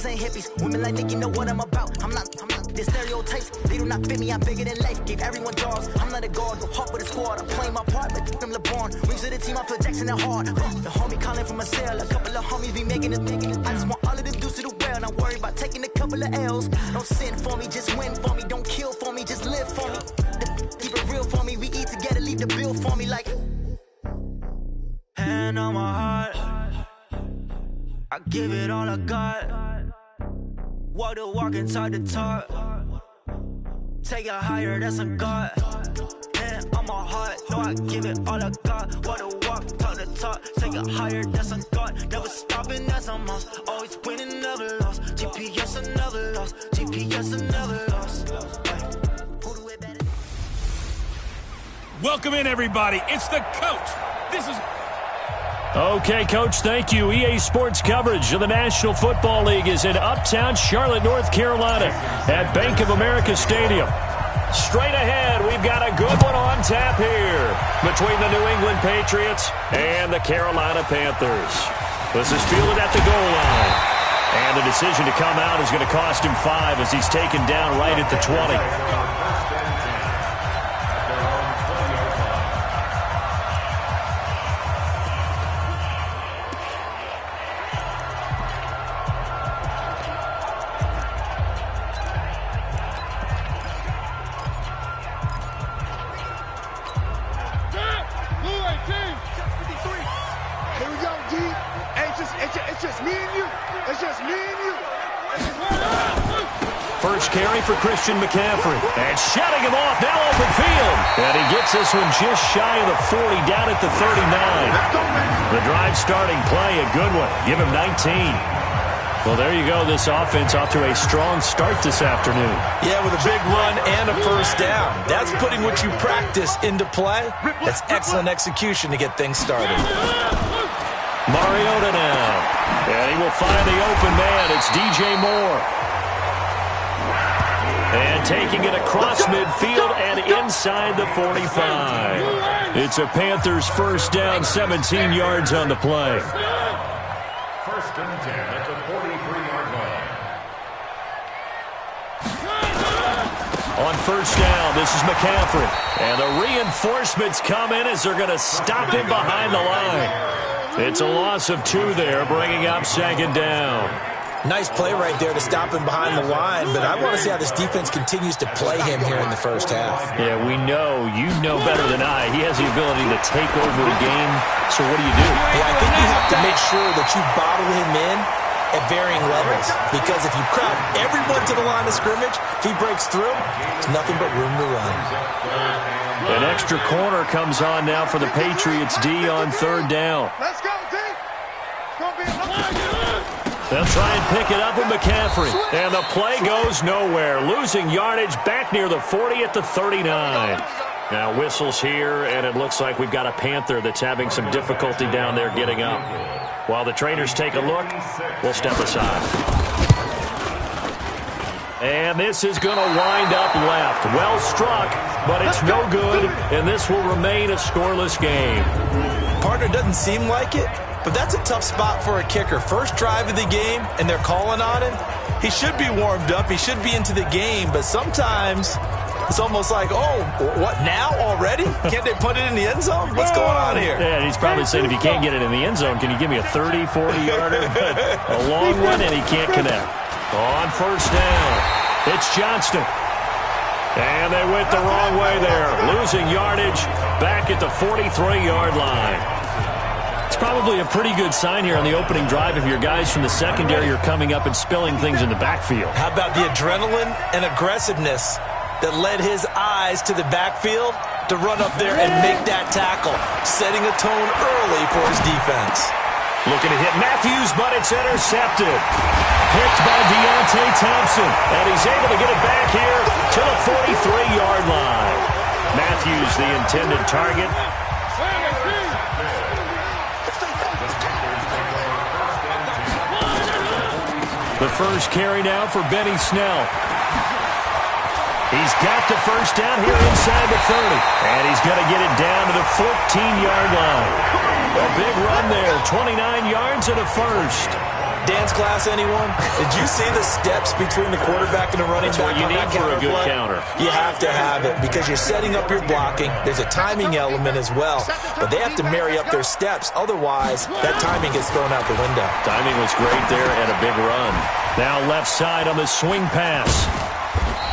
ain't hippies. Women like Nicki know what I'm about. I'm not the stereotypes. They do not fit me. I'm bigger than life. Gave everyone jobs. I'm not a guard. Go hard with a squad. I'm playing my part, but them LeBron. Rings of the team. I feel Jackson and hard. The homie calling from a cell. A couple of homies be making it. I just want all of the dudes to do well. Not worry about taking a couple of L's. Don't sin for me, just win for me. Don't kill for me, just live for me. Keep it real for me. We eat together. Leave the bill for me like. Hand on my heart. I give it all I got. Walk the walk and talk the talk. Take it higher, that's a God. Hand on my heart, no, I give it all I got. Walk the walk, talk the talk. Take it higher, that's a God. Never stopping, that's a must. Always winning, never lost. GPS, I never lost. GPS, I never lost. Welcome in, everybody. It's the coach. This is... Okay, Coach, thank you. EA Sports coverage of the National Football League is in uptown Charlotte, North Carolina at Bank of America Stadium. Straight ahead, we've got a good one on tap here between the New England Patriots and the Carolina Panthers. This is fielded at the goal line. And the decision to come out is going to cost him 5 as he's taken down right at the 20. First carry for Christian McCaffrey. And shutting him off, now open field. And he gets this one just shy of the 40, down at the 39. The drive starting play, a good one. Give him 19. Well, there you go. This offense off to a strong start this afternoon. Yeah, with a big run and a first down. That's putting what you practice into play. That's excellent execution to get things started. Mariota now. And he will find the open man. It's DJ Moore. And taking it across midfield and inside the 45. It's a Panthers first down, 17 yards on the play. First and 10 at the 43-yard line. On first down, this is McCaffrey. And the reinforcements come in as they're going to stop him behind the line. It's a loss of 2 there, bringing up second down. Nice play right there to stop him behind the line, but I want to see how this defense continues to play him here in the first half. Yeah, we know. You know better than I. He has the ability to take over a game, so what do you do? Yeah, I think you have to make sure that you bottle him in at varying levels, because if you crowd everyone to the line of scrimmage, if he breaks through, it's nothing but room to run. An extra corner comes on now for the Patriots D on third down. Let's go, D. It's going to be a They'll try and pick it up with McCaffrey. And the play goes nowhere. Losing yardage back near the 40 at the 39. Now whistles here, and it looks like we've got a Panther that's having some difficulty down there getting up. While the trainers take a look, we'll step aside. And this is going to wind up left. Well struck, but it's no good, and this will remain a scoreless game. Partner doesn't seem like it, but that's a tough spot for a kicker. First drive of the game, and they're calling on him. He should be warmed up. He should be into the game, but sometimes it's almost like, oh, what, now already? Can't they put it in the end zone? What's going on here? Yeah, he's probably saying, if you can't get it in the end zone, can you give me a 30, 40-yarder? A long one, and he can't connect. On first down, it's Johnston. And they went the wrong way there. Losing yardage back at the 43-yard line. It's probably a pretty good sign here on the opening drive if your guys from the secondary are coming up and spilling things in the backfield. How about the adrenaline and aggressiveness that led his eyes to the backfield to run up there and make that tackle, setting a tone early for his defense. Looking to hit Matthews, but it's intercepted. Picked by Deontay Thompson, and he's able to get it back here to the 43-yard line. Matthews, the intended target. The first carry now for Benny Snell. He's got the first down here inside the 30. And he's going to get it down to the 14-yard line. A big run there, 29 yards and a first. dance class, anyone? Did you see the steps between the quarterback and the running back? That's what you need for a good counter. You have to have it because you're setting up your blocking. There's a timing element as well, but they have to marry up their steps. Otherwise, that timing gets thrown out the window. Timing was great there and a big run. Now left side on the swing pass.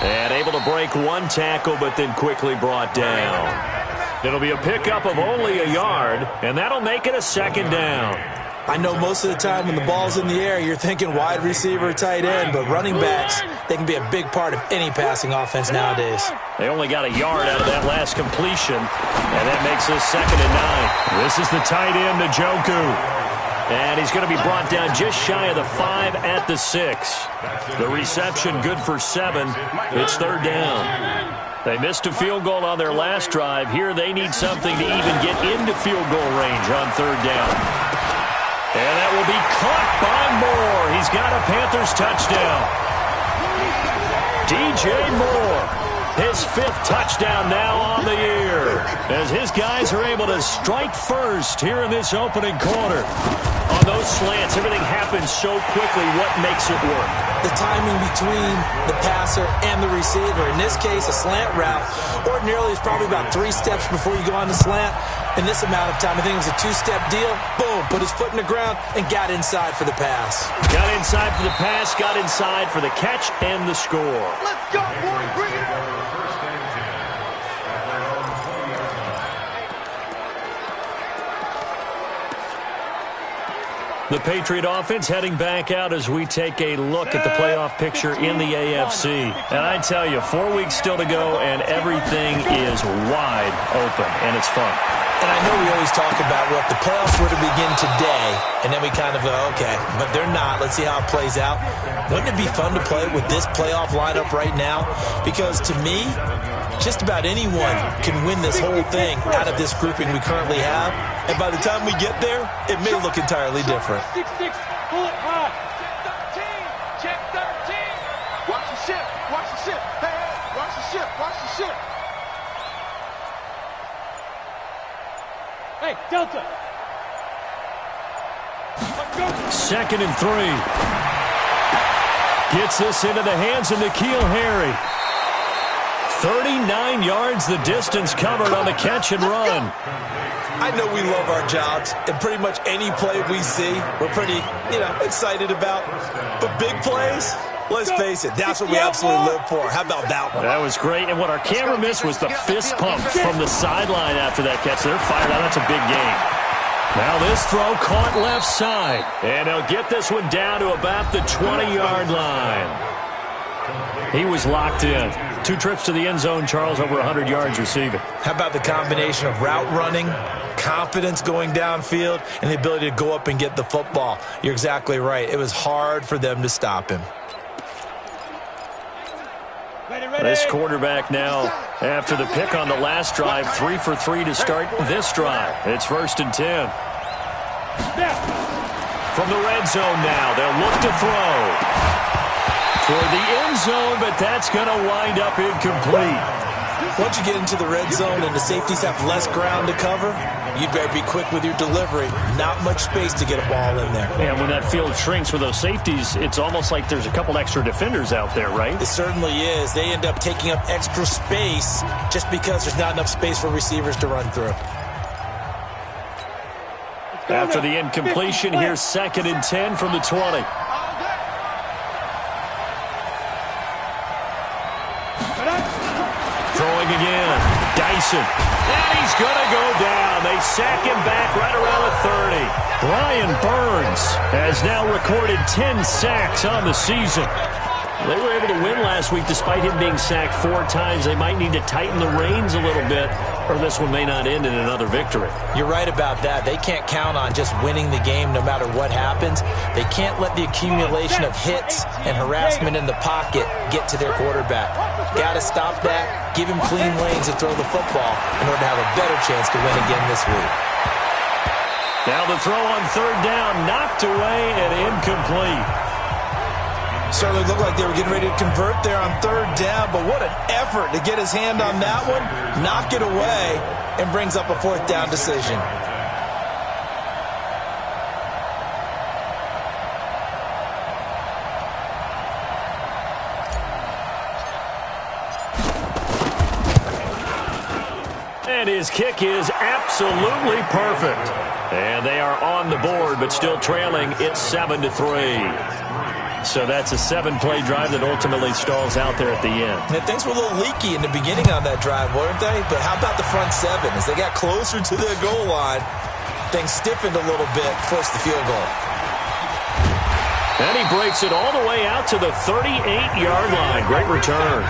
And able to break one tackle, but then quickly brought down. It'll be a pickup of only a yard, and that'll make it a second down. I know most of the time when the ball's in the air, you're thinking wide receiver, tight end, but running backs, they can be a big part of any passing offense nowadays. They only got a yard out of that last completion, and that makes this 2nd and 9. This is the tight end, Njoku. And he's going to be brought down just shy of the 5 at the 6. The reception good for 7. It's 3rd down. They missed a field goal on their last drive. Here they need something to even get into field goal range on 3rd down. And that will be caught by Moore. He's got a Panthers touchdown. DJ Moore, his 5th touchdown now on the year, as his guys are able to strike first here in this opening quarter. On those slants, everything happens so quickly. What makes it work? The timing between the passer and the receiver. In this case, a slant route ordinarily is probably about 3 steps before you go on the slant. In this amount of time, I think it was a 2-step deal. Boom, put his foot in the ground and got inside for the pass. Got inside for the pass, got inside for the catch and the score. Let's go, boys. Bring it up. The Patriot offense heading back out as we take a look at the playoff picture in the AFC. And I tell you, 4 weeks still to go, and everything is wide open, and it's fun. And I know we always talk about, well, if the playoffs were to begin today, and then we kind of go, okay, but they're not. Let's see how it plays out. Wouldn't it be fun to play with this playoff lineup right now? Because to me, just about anyone can win this whole thing out of this grouping we currently have. And by the time we get there, it may look entirely different. 6-6, pull it high. Check 13. Watch the ship. Watch the ship. Hey, watch the ship. Watch the ship. Hey, Delta. 2nd and 3. Gets this into the hands of N'Keal Harry. 39 yards the distance covered on the catch and run. I know we love our jobs, and pretty much any play we see, we're pretty, excited about. But big plays, let's face it, that's what we absolutely live for. How about that one? That was great, and what our camera missed was the fist pump from the sideline after that catch. They're fired out. That's a big game. Now this throw caught left side, and he'll get this one down to about the 20-yard line. He was locked in. 2 trips to the end zone, Charles, over 100 yards receiving. How about the combination of route running, confidence going downfield, and the ability to go up and get the football? You're exactly right. It was hard for them to stop him. This quarterback now, after the pick on the last drive, 3 for 3 to start this drive. It's 1st and 10. From the red zone now, they'll look to throw for the end zone, but that's going to wind up incomplete. Once you get into the red zone and the safeties have less ground to cover, you'd better be quick with your delivery. Not much space to get a ball in there. And when that field shrinks with those safeties, it's almost like there's a couple extra defenders out there, right? It certainly is. They end up taking up extra space just because there's not enough space for receivers to run through. After the incompletion, here's 2nd and 10 from the 20. Throwing again. Dyson. And he's going to go down. They sack him back right around the 30. Brian Burns has now recorded 10 sacks on the season. They were able to win last week despite him being sacked 4 times. They might need to tighten the reins a little bit, or this one may not end in another victory. You're right about that. They can't count on just winning the game no matter what happens. They can't let the accumulation of hits and harassment in the pocket get to their quarterback. Got to stop that, give him clean lanes to throw the football in order to have a better chance to win again this week. Now the throw on 3rd down, knocked away and incomplete. Certainly looked like they were getting ready to convert there on 3rd down, but what an effort to get his hand on that one, knock it away, and brings up a 4th down decision. And his kick is absolutely perfect. And they are on the board, but still trailing. It's 7-3. So that's a 7-play drive that ultimately stalls out there at the end. And things were a little leaky in the beginning on that drive, weren't they? But how about the front seven? As they got closer to the goal line, things stiffened a little bit, forced the field goal. And he breaks it all the way out to the 38-yard line. Great return.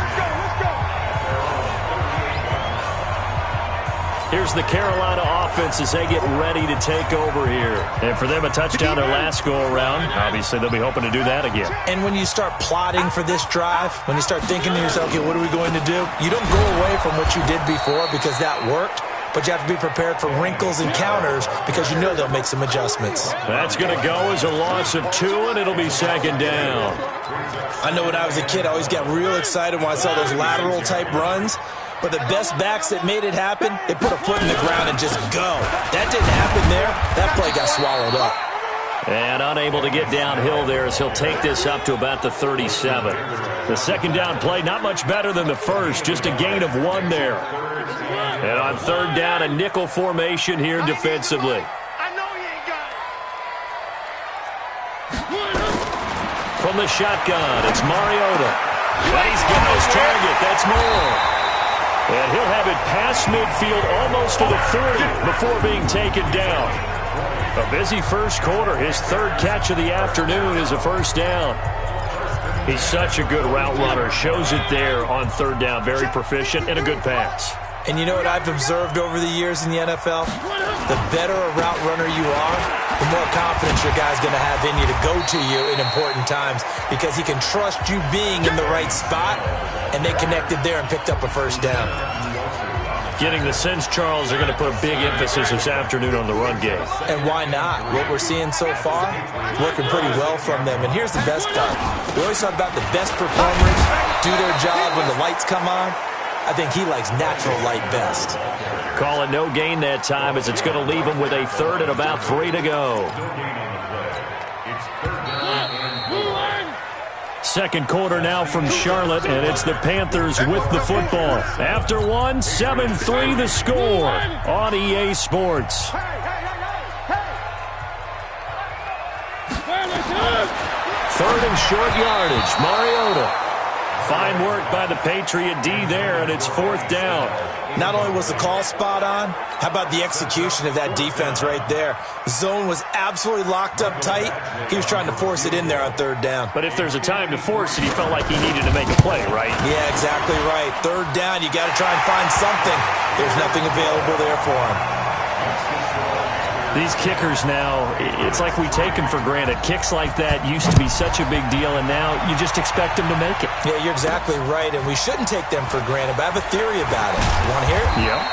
Here's the Carolina offense as they get ready to take over here. And for them, a touchdown their last go-around. Obviously, they'll be hoping to do that again. And when you start plotting for this drive, when you start thinking to yourself, okay, what are we going to do? You don't go away from what you did before because that worked. But you have to be prepared for wrinkles and counters because you know they'll make some adjustments. That's going to go as a loss of 2, and it'll be second down. I know when I was a kid, I always got real excited when I saw those lateral-type runs. But the best backs that made it happen, they put a foot in the ground and just go. That didn't happen there. That play got swallowed up. And unable to get downhill there as he'll take this up to about the 37. The second down play, not much better than the first, just a gain of 1 there. And on third down, a nickel formation here defensively. I know he ain't got it. From the shotgun, it's Mariota. And he's got his target. That's Moore. And he'll have it past midfield almost to the 40 before being taken down. A busy first quarter. His third catch of the afternoon is a first down. He's such a good route runner. Shows it there on third down. Very proficient and a good pass. And you know what I've observed over the years in the NFL? The better a route runner you are, the more confidence your guy's going to have in you to go to you in important times because he can trust you being in the right spot, and they connected there and picked up a first down. Getting the sense, Charles, they're going to put a big emphasis this afternoon on the run game. And why not? What we're seeing so far, working pretty well from them. And here's the best part. We always talk about the best performers do their job when the lights come on. I think he likes natural light best. Call it no gain that time as it's going to leave him with a third and about 3 to go. Second quarter now from Charlotte, and it's the Panthers with the football. After 1, 7-3 the score on EA Sports. Third and short yardage, Mariota. Fine work by the Patriot D there, and it's fourth down. Not only was the call spot on, how about the execution of that defense right there? Zone was absolutely locked up tight. He was trying to force it in there on third down. But if there's a time to force it, he felt like he needed to make a play, right? Yeah, exactly right. Third down, you got to try and find something. There's nothing available there for him. These kickers now, it's like we take them for granted. Kicks like that used to be such a big deal, and now you just expect them to make it. Yeah, you're exactly right, and we shouldn't take them for granted, but I have a theory about it. You want to hear it? Yeah.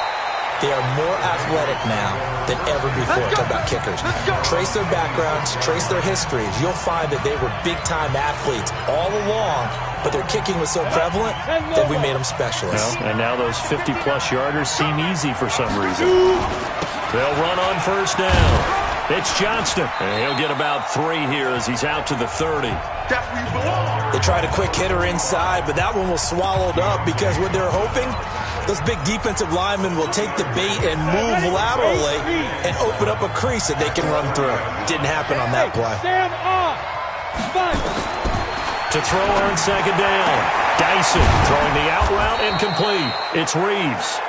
They are more athletic now than ever before. Talk about kickers. Trace their backgrounds, trace their histories. You'll find that they were big-time athletes all along, but their kicking was so prevalent that we made them specialists. Well, and now those 50-plus yarders seem easy for some reason. They'll run on first down. It's Johnston. And he'll get about 3 here as he's out to the 30. That's where you belong. They tried a quick hitter inside, but that one was swallowed up because what they're hoping, those big defensive linemen will take the bait and move laterally and open up a crease that they can run through. Didn't happen on that play. Stand up. Fight. To throw on second down. Dyson throwing the out route incomplete. It's Reeves.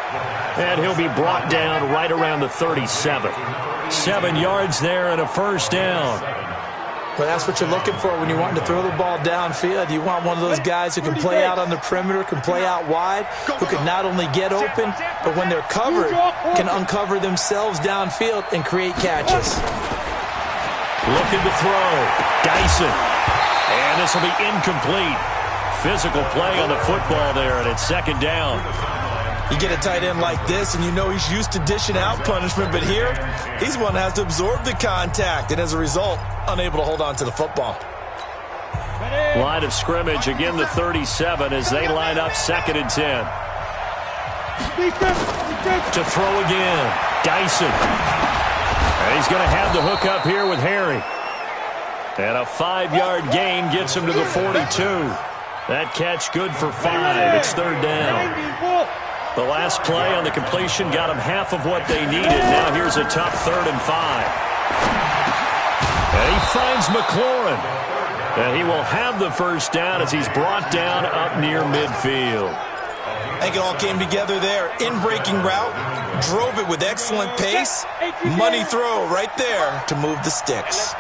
And he'll be brought down right around the 37. 7 yards there and a first down. Well, that's what you're looking for when you want to throw the ball downfield. You want one of those guys who can play out on the perimeter, can play out wide, who can not only get open, but when they're covered, can uncover themselves downfield and create catches. Looking to throw. Dyson. And this will be incomplete. Physical play on the football there, and it's second down. You get a tight end like this, and you know he's used to dishing out punishment, but here, he's one that has to absorb the contact, and as a result, unable to hold on to the football. Line of scrimmage, again the 37 as they line up second and 10. To throw again, Dyson. And he's going to have the hook up here with Harry. And a 5-yard gain gets him to the 42. That catch good for 5. It's third down. The last play on the completion got them half of what they needed. Now here's a tough 3rd and 5. And he finds McLaurin. And he will have the first down as he's brought down up near midfield. I think it all came together there. In-breaking route, drove it with excellent pace. Money throw right there to move the sticks.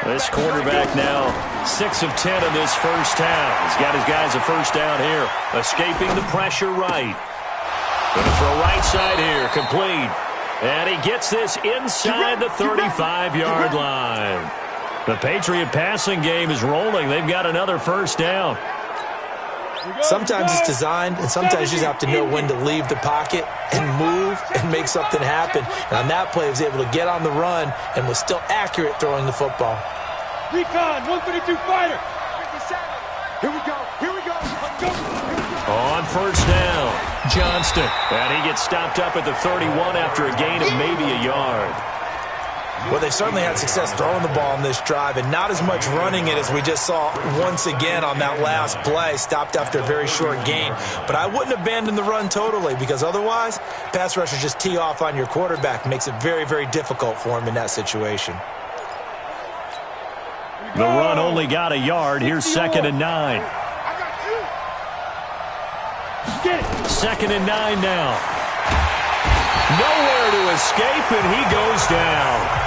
This quarterback now 6 of 10 in this first half. He's got his guys a first down here. Escaping the pressure right. Going to throw right side here, complete. And he gets this inside the 35-yard line. The Patriot passing game is rolling. They've got another first down. Sometimes it's designed, and sometimes you just have to know when to leave the pocket and move and make something happen. And on that play, he was able to get on the run and was still accurate throwing the football. Recon, 132 fighter. Here we go. Here we go. On first down, Johnston. And he gets stopped up at the 31 after a gain of maybe a yard. Well, they certainly had success throwing the ball on this drive and not as much running it as we just saw once again on that last play. Stopped after a very short gain. But I wouldn't abandon the run totally because otherwise, pass rushers just tee off on your quarterback. Makes it very, very difficult for him in that situation. The run only got a yard. Here's 2nd and 9. 2nd and 9 now. Nowhere to escape, and he goes down.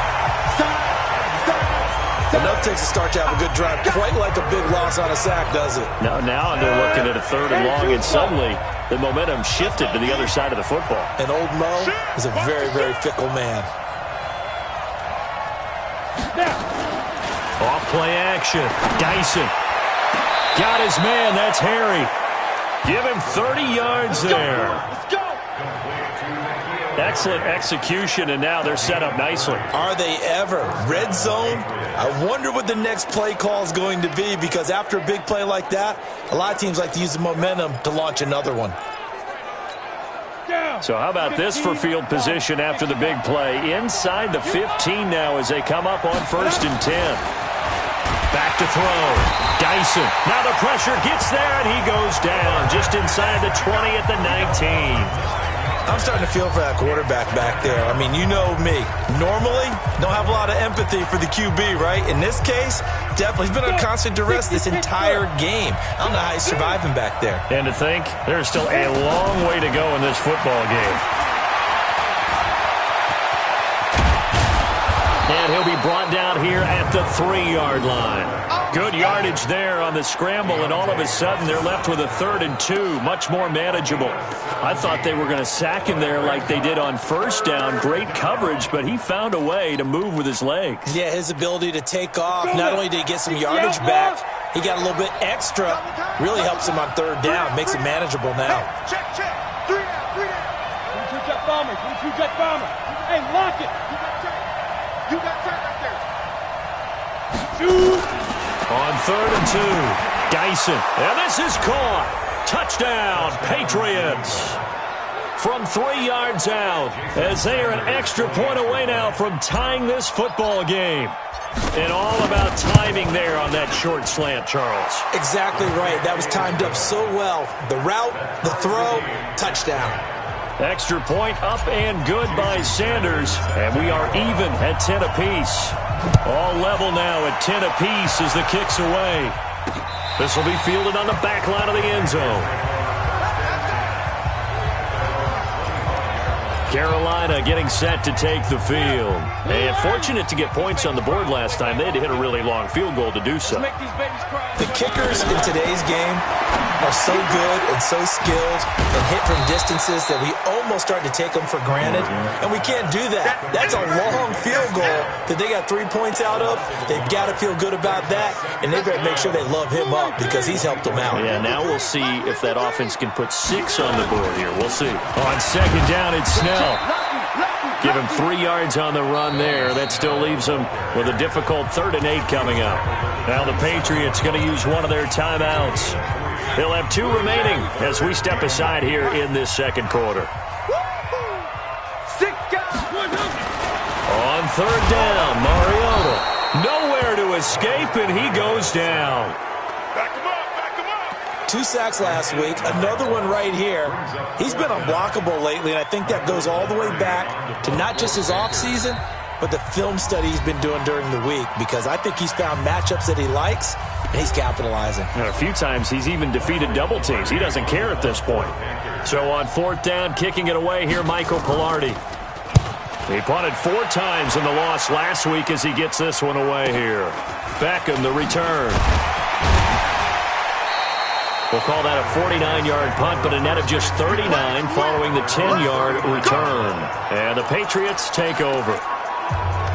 Enough takes a start to have a good drive. Quite like a big loss on a sack, does it? Now they're looking at a 3rd and long, and suddenly the momentum shifted to the other side of the football. And old Mo is a very, very fickle man. Off play action. Dyson. Got his man. That's Harry. Give him 30 yards there. Let's go. Excellent execution, and now they're set up nicely. Are they ever? Red zone? I wonder what the next play call is going to be because after a big play like that, a lot of teams like to use the momentum to launch another one. So how about this for field position after the big play? Inside the 15 now as they come up on 1st and 10. Back to throw. Dyson. Now the pressure gets there, and he goes down just inside the 20 at the 19. I'm starting to feel for that quarterback back there. I mean, you know me. Normally, don't have a lot of empathy for the QB, right? In this case, definitely. He's been on constant duress this entire game. I don't know how he's surviving back there. And to think, there's still a long way to go in this football game. And he'll be brought down here at the 3-yard line. Good yardage there on the scramble, and all of a sudden they're left with a 3rd and 2, much more manageable. I thought they were going to sack him there like they did on 1st down. Great coverage, but he found a way to move with his legs. Yeah, his ability to take off, not only did he get some yardage back, he got a little bit extra. Really helps him on 3rd down, makes it manageable now. Check. 3 down. 22 jet bomber. 22 jet bomber. Hey, lock it. You got tight right there. Shoot. On 3rd and 2, Dyson. And this is caught. Touchdown, Patriots. From 3 yards out, as they are an extra point away now from tying this football game. And all about timing there on that short slant, Charles. Exactly right. That was timed up so well. The route, the throw, touchdown. Extra point up and good by Sanders. And we are even at 10 apiece. All level now at 10 apiece as the kick's away. This will be fielded on the back line of the end zone. Carolina getting set to take the field. And fortunate to get points on the board last time. They had to hit a really long field goal to do so. The kickers in today's game are so good and so skilled and hit from distances that we almost start to take them for granted. And we can't do that. That's a long field goal that they got 3 points out of. They've got to feel good about that, and they've got to make sure they love him up because he's helped them out. Yeah, now we'll see if that offense can put 6 on the board here. We'll see. On 2nd down, it's Snell. Give him 3 yards on the run there. That still leaves him with a difficult 3rd and 8 coming up. Now the Patriots going to use one of their timeouts. They'll have 2 remaining as we step aside here in this second quarter. On 3rd down, Mariota. Nowhere to escape, and he goes down. Back him up. 2 sacks last week, another one right here. He's been unblockable lately, and I think that goes all the way back to not just his offseason, but the film study he's been doing during the week, because I think he's found matchups that he likes, and he's capitalizing. And a few times he's even defeated double teams. He doesn't care at this point. So on 4th down, kicking it away here, Michael Pilardi. He punted 4 times in the loss last week as he gets this one away here. Beckham, the return. We'll call that a 49-yard punt, but a net of just 39 following the 10-yard return. And the Patriots take over.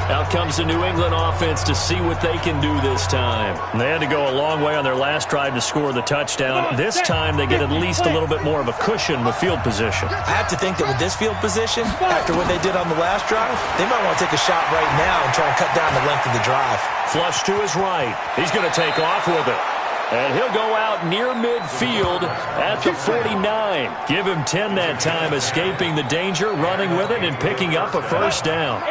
Out comes the New England offense to see what they can do this time. And they had to go a long way on their last drive to score the touchdown. This time they get at least a little bit more of a cushion with field position. I have to think that with this field position, after what they did on the last drive, they might want to take a shot right now and try and cut down the length of the drive. Flush to his right. He's going to take off with it. And he'll go out near midfield at the 49. Give him 10 that time, escaping the danger, running with it, and picking up a first down.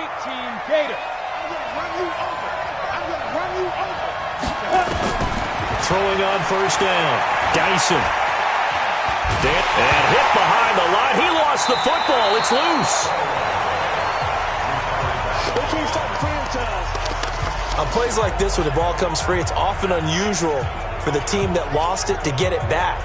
Throwing on first down. Dyson. And hit behind the line. He lost the football. It's loose. On plays like this where the ball comes free, it's often unusual for the team that lost it to get it back,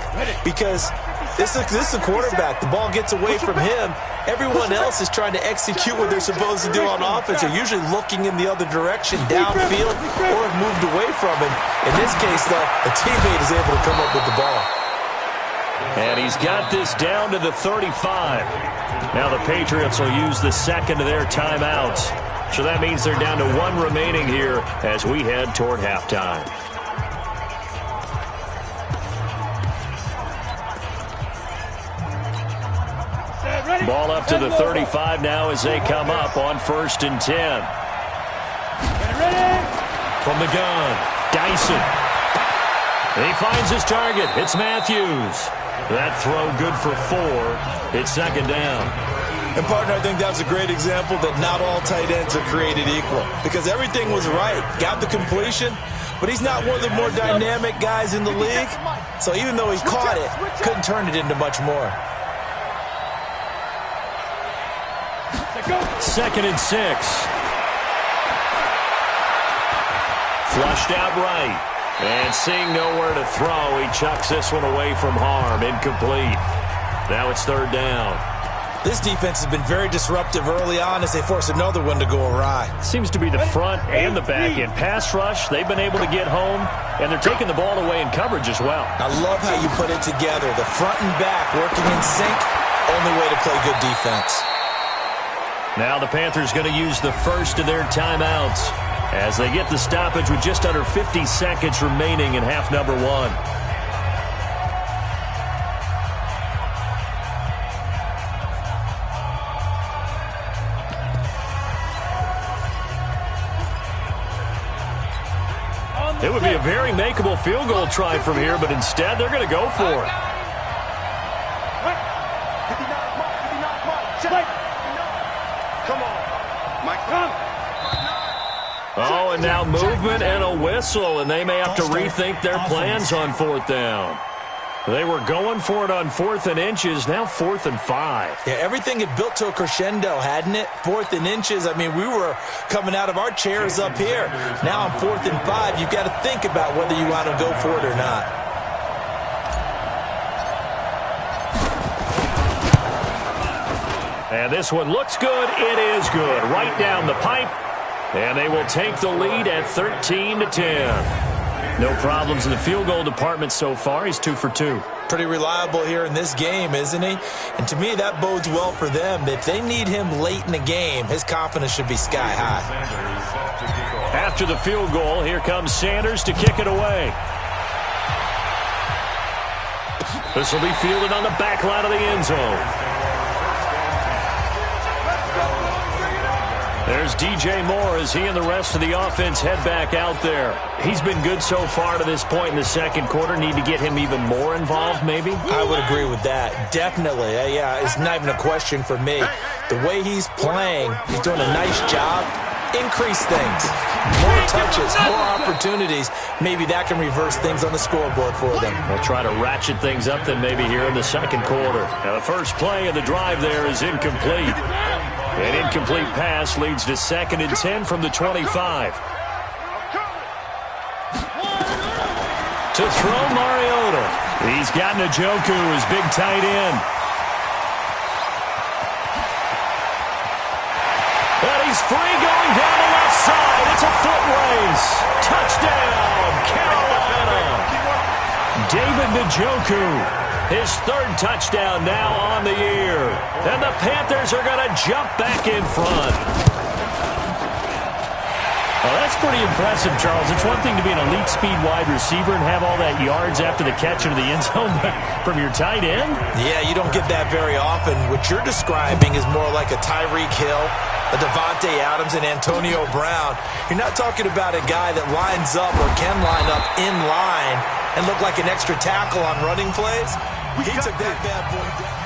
because this is a quarterback. The ball gets away from him. Everyone else is trying to execute what they're supposed to do on offense. They're usually looking in the other direction, downfield, or have moved away from him. In this case, though, a teammate is able to come up with the ball. And he's got this down to the 35. Now the Patriots will use the second of their timeouts. So that means they're down to 1 remaining here as we head toward halftime. Ball up to the 35 now as they come up on 1st and 10. From the gun, Dyson. He finds his target. It's Matthews. That throw good for 4. It's 2nd down. And, partner, I think that's a great example that not all tight ends are created equal, because everything was right. Got the completion, but he's not one of the more dynamic guys in the league. So even though he caught it, couldn't turn it into much more. 2nd and 6. Flushed out right. And seeing nowhere to throw, he chucks this one away from harm. Incomplete. Now it's 3rd down. This defense has been very disruptive early on as they force another one to go awry. Seems to be the front and the back end. Pass rush, they've been able to get home, and they're taking the ball away in coverage as well. I love how you put it together. The front and back working in sync, only way to play good defense. Now the Panthers going to use the first of their timeouts as they get the stoppage with just under 50 seconds remaining in half number 1. It would be a very makeable field goal try from here, but instead they're going to go for it. Oh, and now movement and a whistle, and they may have to rethink their plans on 4th down. They were going for it on 4th and inches, now 4th and 5. Yeah, everything had built to a crescendo, hadn't it? 4th and inches, I mean, we were coming out of our chairs up here. Now on 4th and 5, you've got to think about whether you want to go for it or not. And this one looks good. It is good. Right down the pipe. And they will take the lead at 13-10. No problems in the field goal department so far. He's 2 for 2. Pretty reliable here in this game, isn't he? And to me, that bodes well for them. If they need him late in the game, his confidence should be sky high. After the field goal, here comes Sanders to kick it away. This will be fielded on the back line of the end zone. There's DJ Moore as he and the rest of the offense head back out there. He's been good so far to this point in the second quarter. Need to get him even more involved, maybe? I would agree with that. Definitely. Yeah, it's not even a question for me. The way he's playing, he's doing a nice job increase things. More touches, more opportunities. Maybe that can reverse things on the scoreboard for them. We'll try to ratchet things up then maybe here in the second quarter. Now the first play of the drive there is incomplete. An incomplete pass leads to 2nd and 10 from the 25. To throw Mariota. He's got Njoku, his big tight end. And he's free going down the left side. It's a foot race. Touchdown, Carolina. David Njoku, his 3rd touchdown now on the year. And the Panthers are going to jump back in front. Oh, that's pretty impressive, Charles. It's one thing to be an elite speed wide receiver and have all that yards after the catch into the end zone from your tight end. Yeah, you don't get that very often. What you're describing is more like a Tyreek Hill, a Devontae Adams, and Antonio Brown. You're not talking about a guy that lines up or can line up in line and look like an extra tackle on running plays. He took that bad boy down.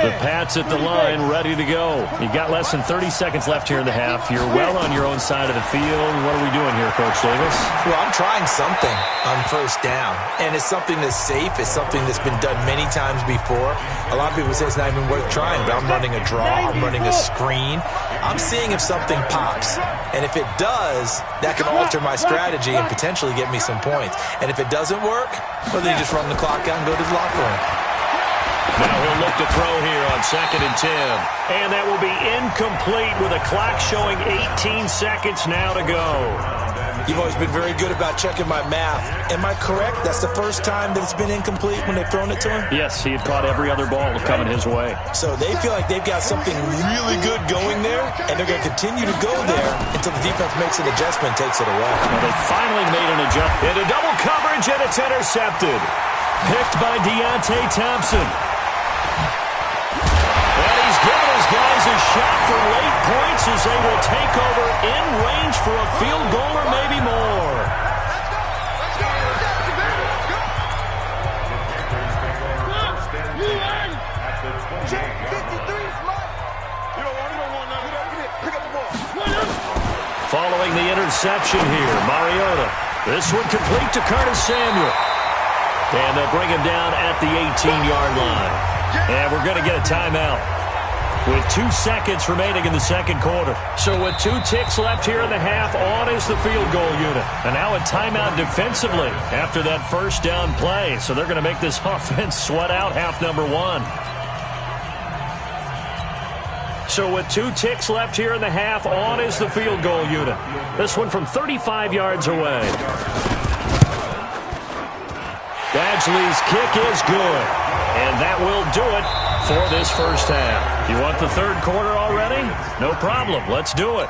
The Pats at the line, ready to go. You've got less than 30 seconds left here in the half. You're well on your own side of the field. What are we doing here, Coach Davis? Well, I'm trying something on first down, and it's something that's safe. It's something that's been done many times before. A lot of people say it's not even worth trying, but I'm running a draw. I'm running a screen. I'm seeing if something pops, and if it does, that can alter my strategy and potentially get me some points. And if it doesn't work, well, then you just run the clock out and go to the locker room. Now he'll look to throw here on 2nd and 10. And that will be incomplete with a clock showing 18 seconds now to go. You've always been very good about checking my math. Am I correct? That's the first time that it's been incomplete when they've thrown it to him? Yes, he had caught every other ball coming his way. So they feel like they've got something really good going there, and they're going to continue to go there until the defense makes an adjustment and takes it away. Well, they finally made an adjustment. Into double coverage, and it's intercepted. Picked by Deontay Thompson. Giving his guys a shot for late points as they will take over in range for a field goal or maybe more. Following the interception here, Mariota. This one complete to Curtis Samuel. And they'll bring him down at the 18-yard line. And we're going to get a timeout with 2 seconds remaining in the second quarter. So with 2 ticks left here in the half, on is the field goal unit. And now a timeout defensively after that first down play. So they're going to make this offense sweat out half number 1. So with 2 ticks left here in the half, on is the field goal unit. This one from 35 yards away. Badgley's kick is good. And that will do it for this first half. You want the third quarter already? No problem. Let's do it.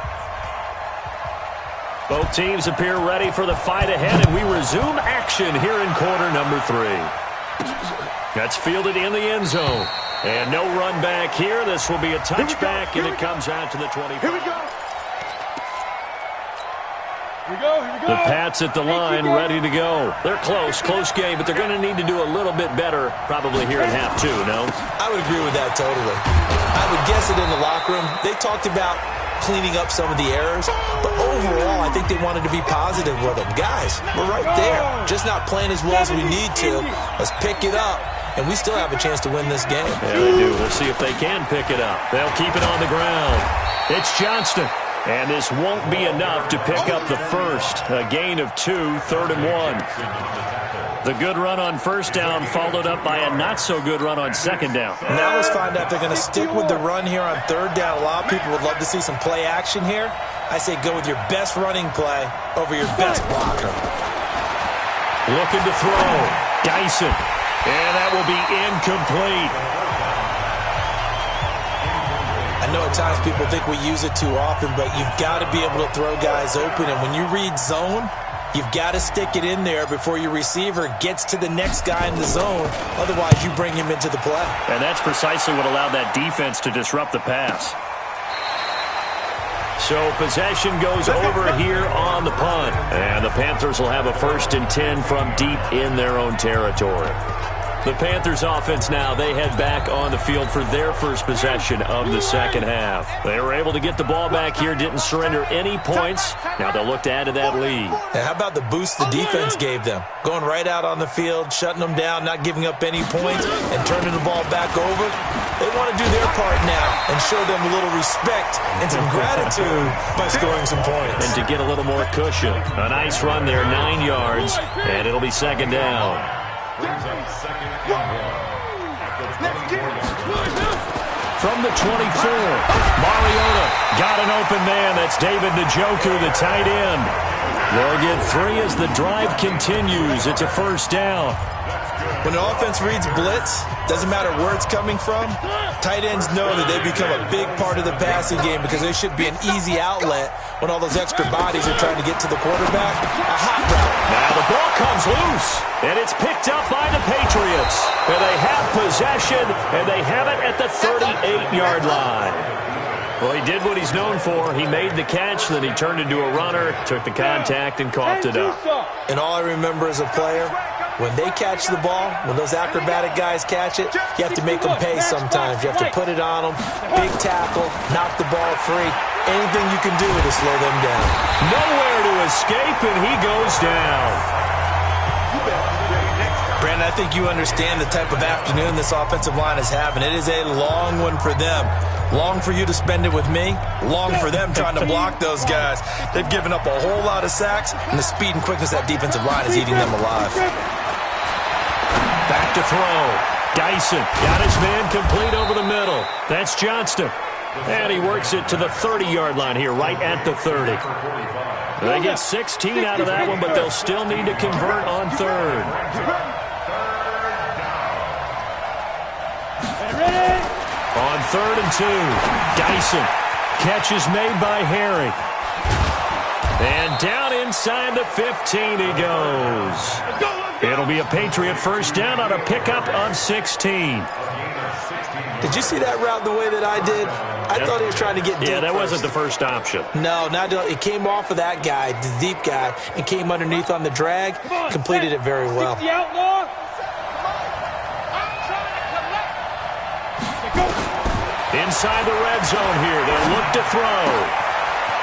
Both teams appear ready for the fight ahead, and we resume action here in quarter number 3. That's fielded in the end zone. And no run back here. This will be a touchback, and it comes out to the 25. Here we go. Here we go. The Pats at the line, ready to go. They're close game, but they're going to need to do a little bit better probably here in half 2, no? I would agree with that totally. I would guess it in the locker room. They talked about cleaning up some of the errors, but overall, I think they wanted to be positive with them. Guys, we're right there. Just not playing as well as we need to. Let's pick it up, and we still have a chance to win this game. Yeah, they do. We'll see if they can pick it up. They'll keep it on the ground. It's Johnston. And this won't be enough to pick up the first. A gain of 2, 3rd and 1. The good run on first down followed up by a not-so-good run on second down. Now let's find out if they're going to stick with the run here on third down. A lot of people would love to see some play action here. I say go with your best running play over your best blocker. Looking to throw. Dyson. And that will be incomplete. I know at times people think we use it too often, but you've got to be able to throw guys open. And when you read zone, you've got to stick it in there before your receiver gets to the next guy in the zone. Otherwise, you bring him into the play. And that's precisely what allowed that defense to disrupt the pass. So possession goes over here on the punt. And the Panthers will have a 1st and 10 from deep in their own territory. The Panthers offense now, they head back on the field for their first possession of the second half. They were able to get the ball back here, didn't surrender any points. Now they'll look to add to that lead. Yeah, how about the boost the defense gave them? Going right out on the field, shutting them down, not giving up any points, and turning the ball back over. They want to do their part now and show them a little respect and some gratitude by scoring some points. And to get a little more cushion. A nice run there, 9 yards, and it'll be second down. From the 24, Mariota got an open man. That's David Njoku, the tight end. They'll get 3 as the drive continues. It's a first down. When an offense reads blitz, doesn't matter where it's coming from, tight ends know that they become a big part of the passing game because they should be an easy outlet when all those extra bodies are trying to get to the quarterback. A hot route. Now the ball comes loose, and it's picked up by the Patriots. And they have possession, and they have it at the 38-yard line. Well, he did what he's known for. He made the catch, then he turned into a runner, took the contact, and coughed it up. And all I remember as a player, when they catch the ball, when those acrobatic guys catch it, you have to make them pay sometimes. You have to put it on them, big tackle, knock the ball free. Anything you can do to slow them down. Nowhere to escape, and he goes down. Brandon, I think you understand the type of afternoon this offensive line is having. It is a long one for them. Long for you to spend it with me. Long for them trying to block those guys. They've given up a whole lot of sacks, and the speed and quickness of that defensive line is eating them alive. Back to throw. Dyson got his man complete over the middle. That's Johnston. And he works it to the 30-yard line here, right at the 30. They get 16 out of that one, but they'll still need to convert on third. On 3rd and 2, Dyson. Catch is made by Harry. And down inside the 15 he goes. It'll be a Patriot first down on a pickup of 16. Did you see that route the way that I did? I thought he was trying to get deep. Yeah, that wasn't the first option. No, it came off of that guy, the deep guy, and came underneath on the drag, completed it very well. Inside the red zone here, they'll look to throw.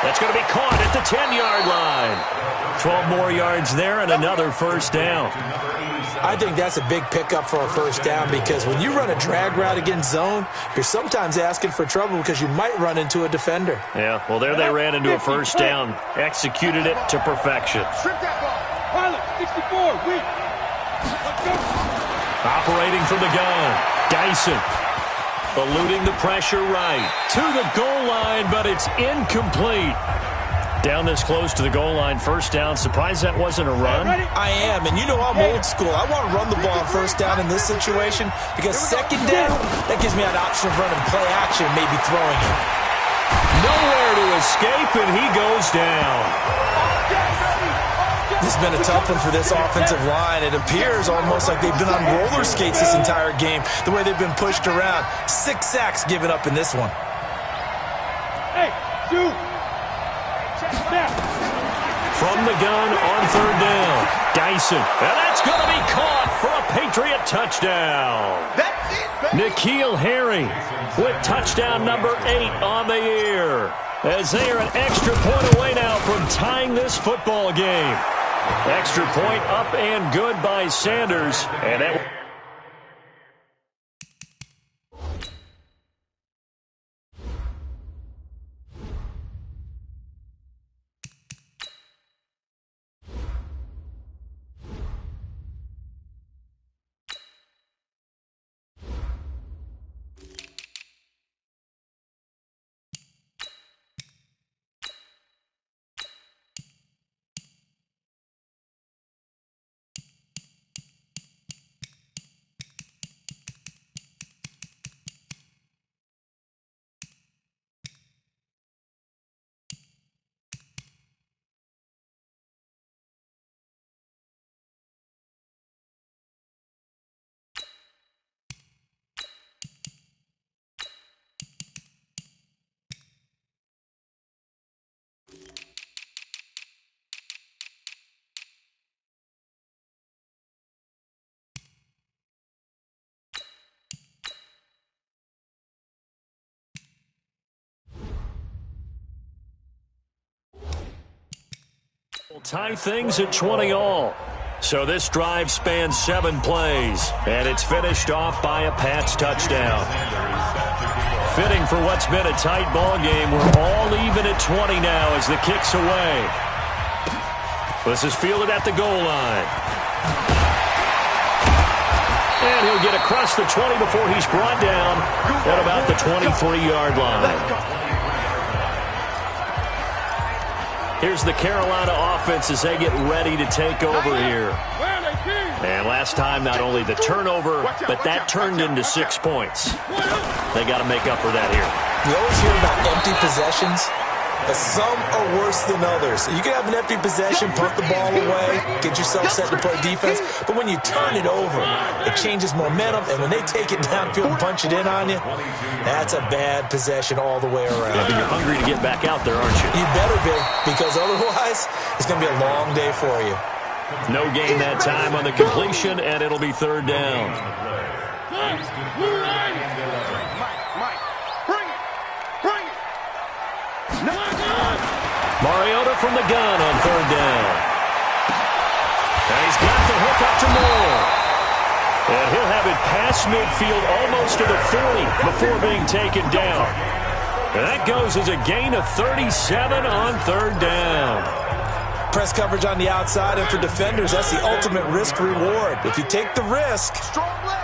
That's going to be caught at the 10-yard line. 12 more yards there and another first down. I think that's a big pickup for a first down because when you run a drag route against zone, you're sometimes asking for trouble because you might run into a defender. Yeah, well, there they ran into a first down, executed it to perfection. Operating from the gun, Dyson. Eluding the pressure right to the goal line, but it's incomplete. Down this close to the goal line, first down. Surprised that wasn't a run? I am, and you know I'm old school. I want to run the ball on first down in this situation because second down, that gives me an option of running play action, maybe throwing it. Nowhere to escape, and he goes down. This has been a tough one for this offensive line. It appears almost like they've been on roller skates this entire game, the way they've been pushed around. 6 sacks given up in this one. Hey, shoot. From the gun on third down, Dyson. And that's going to be caught for a Patriot touchdown. N'Keal Harry with touchdown number 8 on the year. As they are an extra point away now from tying this football game. Extra point up and good by Sanders. And that Tie things at 20 all. So this drive spans 7 plays, and it's finished off by a Pats touchdown. Fitting for what's been a tight ball game. We're all even at 20 now as the kick's away. This is fielded at the goal line. And he'll get across the 20 before he's brought down at about the 23-yard line. Here's the Carolina offense as they get ready to take over here. And last time, not only the turnover, but that turned into 6 points. They got to make up for that here. You always hear about empty possessions, but some are worse than others. You can have an empty possession, punt the ball away, get yourself set to play defense, but when you turn it over, it changes momentum, and when they take it downfield and punch it in on you, that's a bad possession all the way around. Yeah, but you're hungry to get back out there, aren't you? You better be, because otherwise, it's going to be a long day for you. No gain that time on the completion, and it'll be 3rd down. Mariota from the gun on 3rd down. And he's got the hook up to Moore. And he'll have it past midfield almost to the 40 before being taken down. And that goes as a gain of 37 on 3rd down. Press coverage on the outside, and for defenders, that's the ultimate risk-reward. If you take the risk,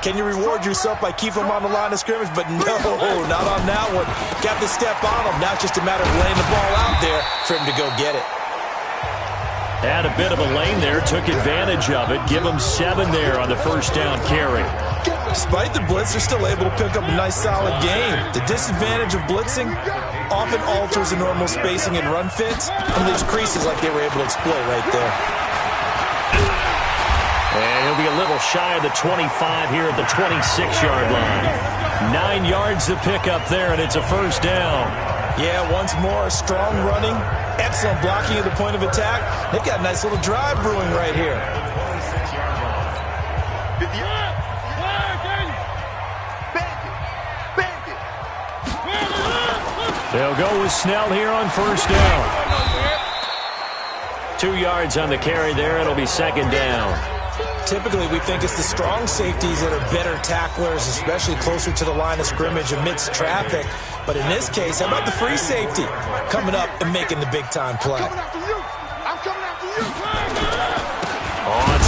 can you reward yourself by keeping them on the line of scrimmage? But no, not on that one. Got to step on them. Now it's just a matter of laying the ball out there for him to go get it. Had a bit of a lane there, took advantage of it. Give him 7 there on the 1st down carry. Despite the blitz, they're still able to pick up a nice, solid game. The disadvantage of blitzing often alters the normal spacing and run fits and leaves creases like they were able to exploit right there. And he'll be a little shy of the 25 here at the 26-yard line. 9 yards to pick up there, and it's a 1st down. Yeah, once more, strong running, excellent blocking at the point of attack. They've got a nice little drive brewing right here. They'll go with Snell here on 1st down. 2 yards on the carry there. It'll be 2nd down. Typically, we think it's the strong safeties that are better tacklers, especially closer to the line of scrimmage amidst traffic. But in this case, how about the free safety coming up and making the big-time play? On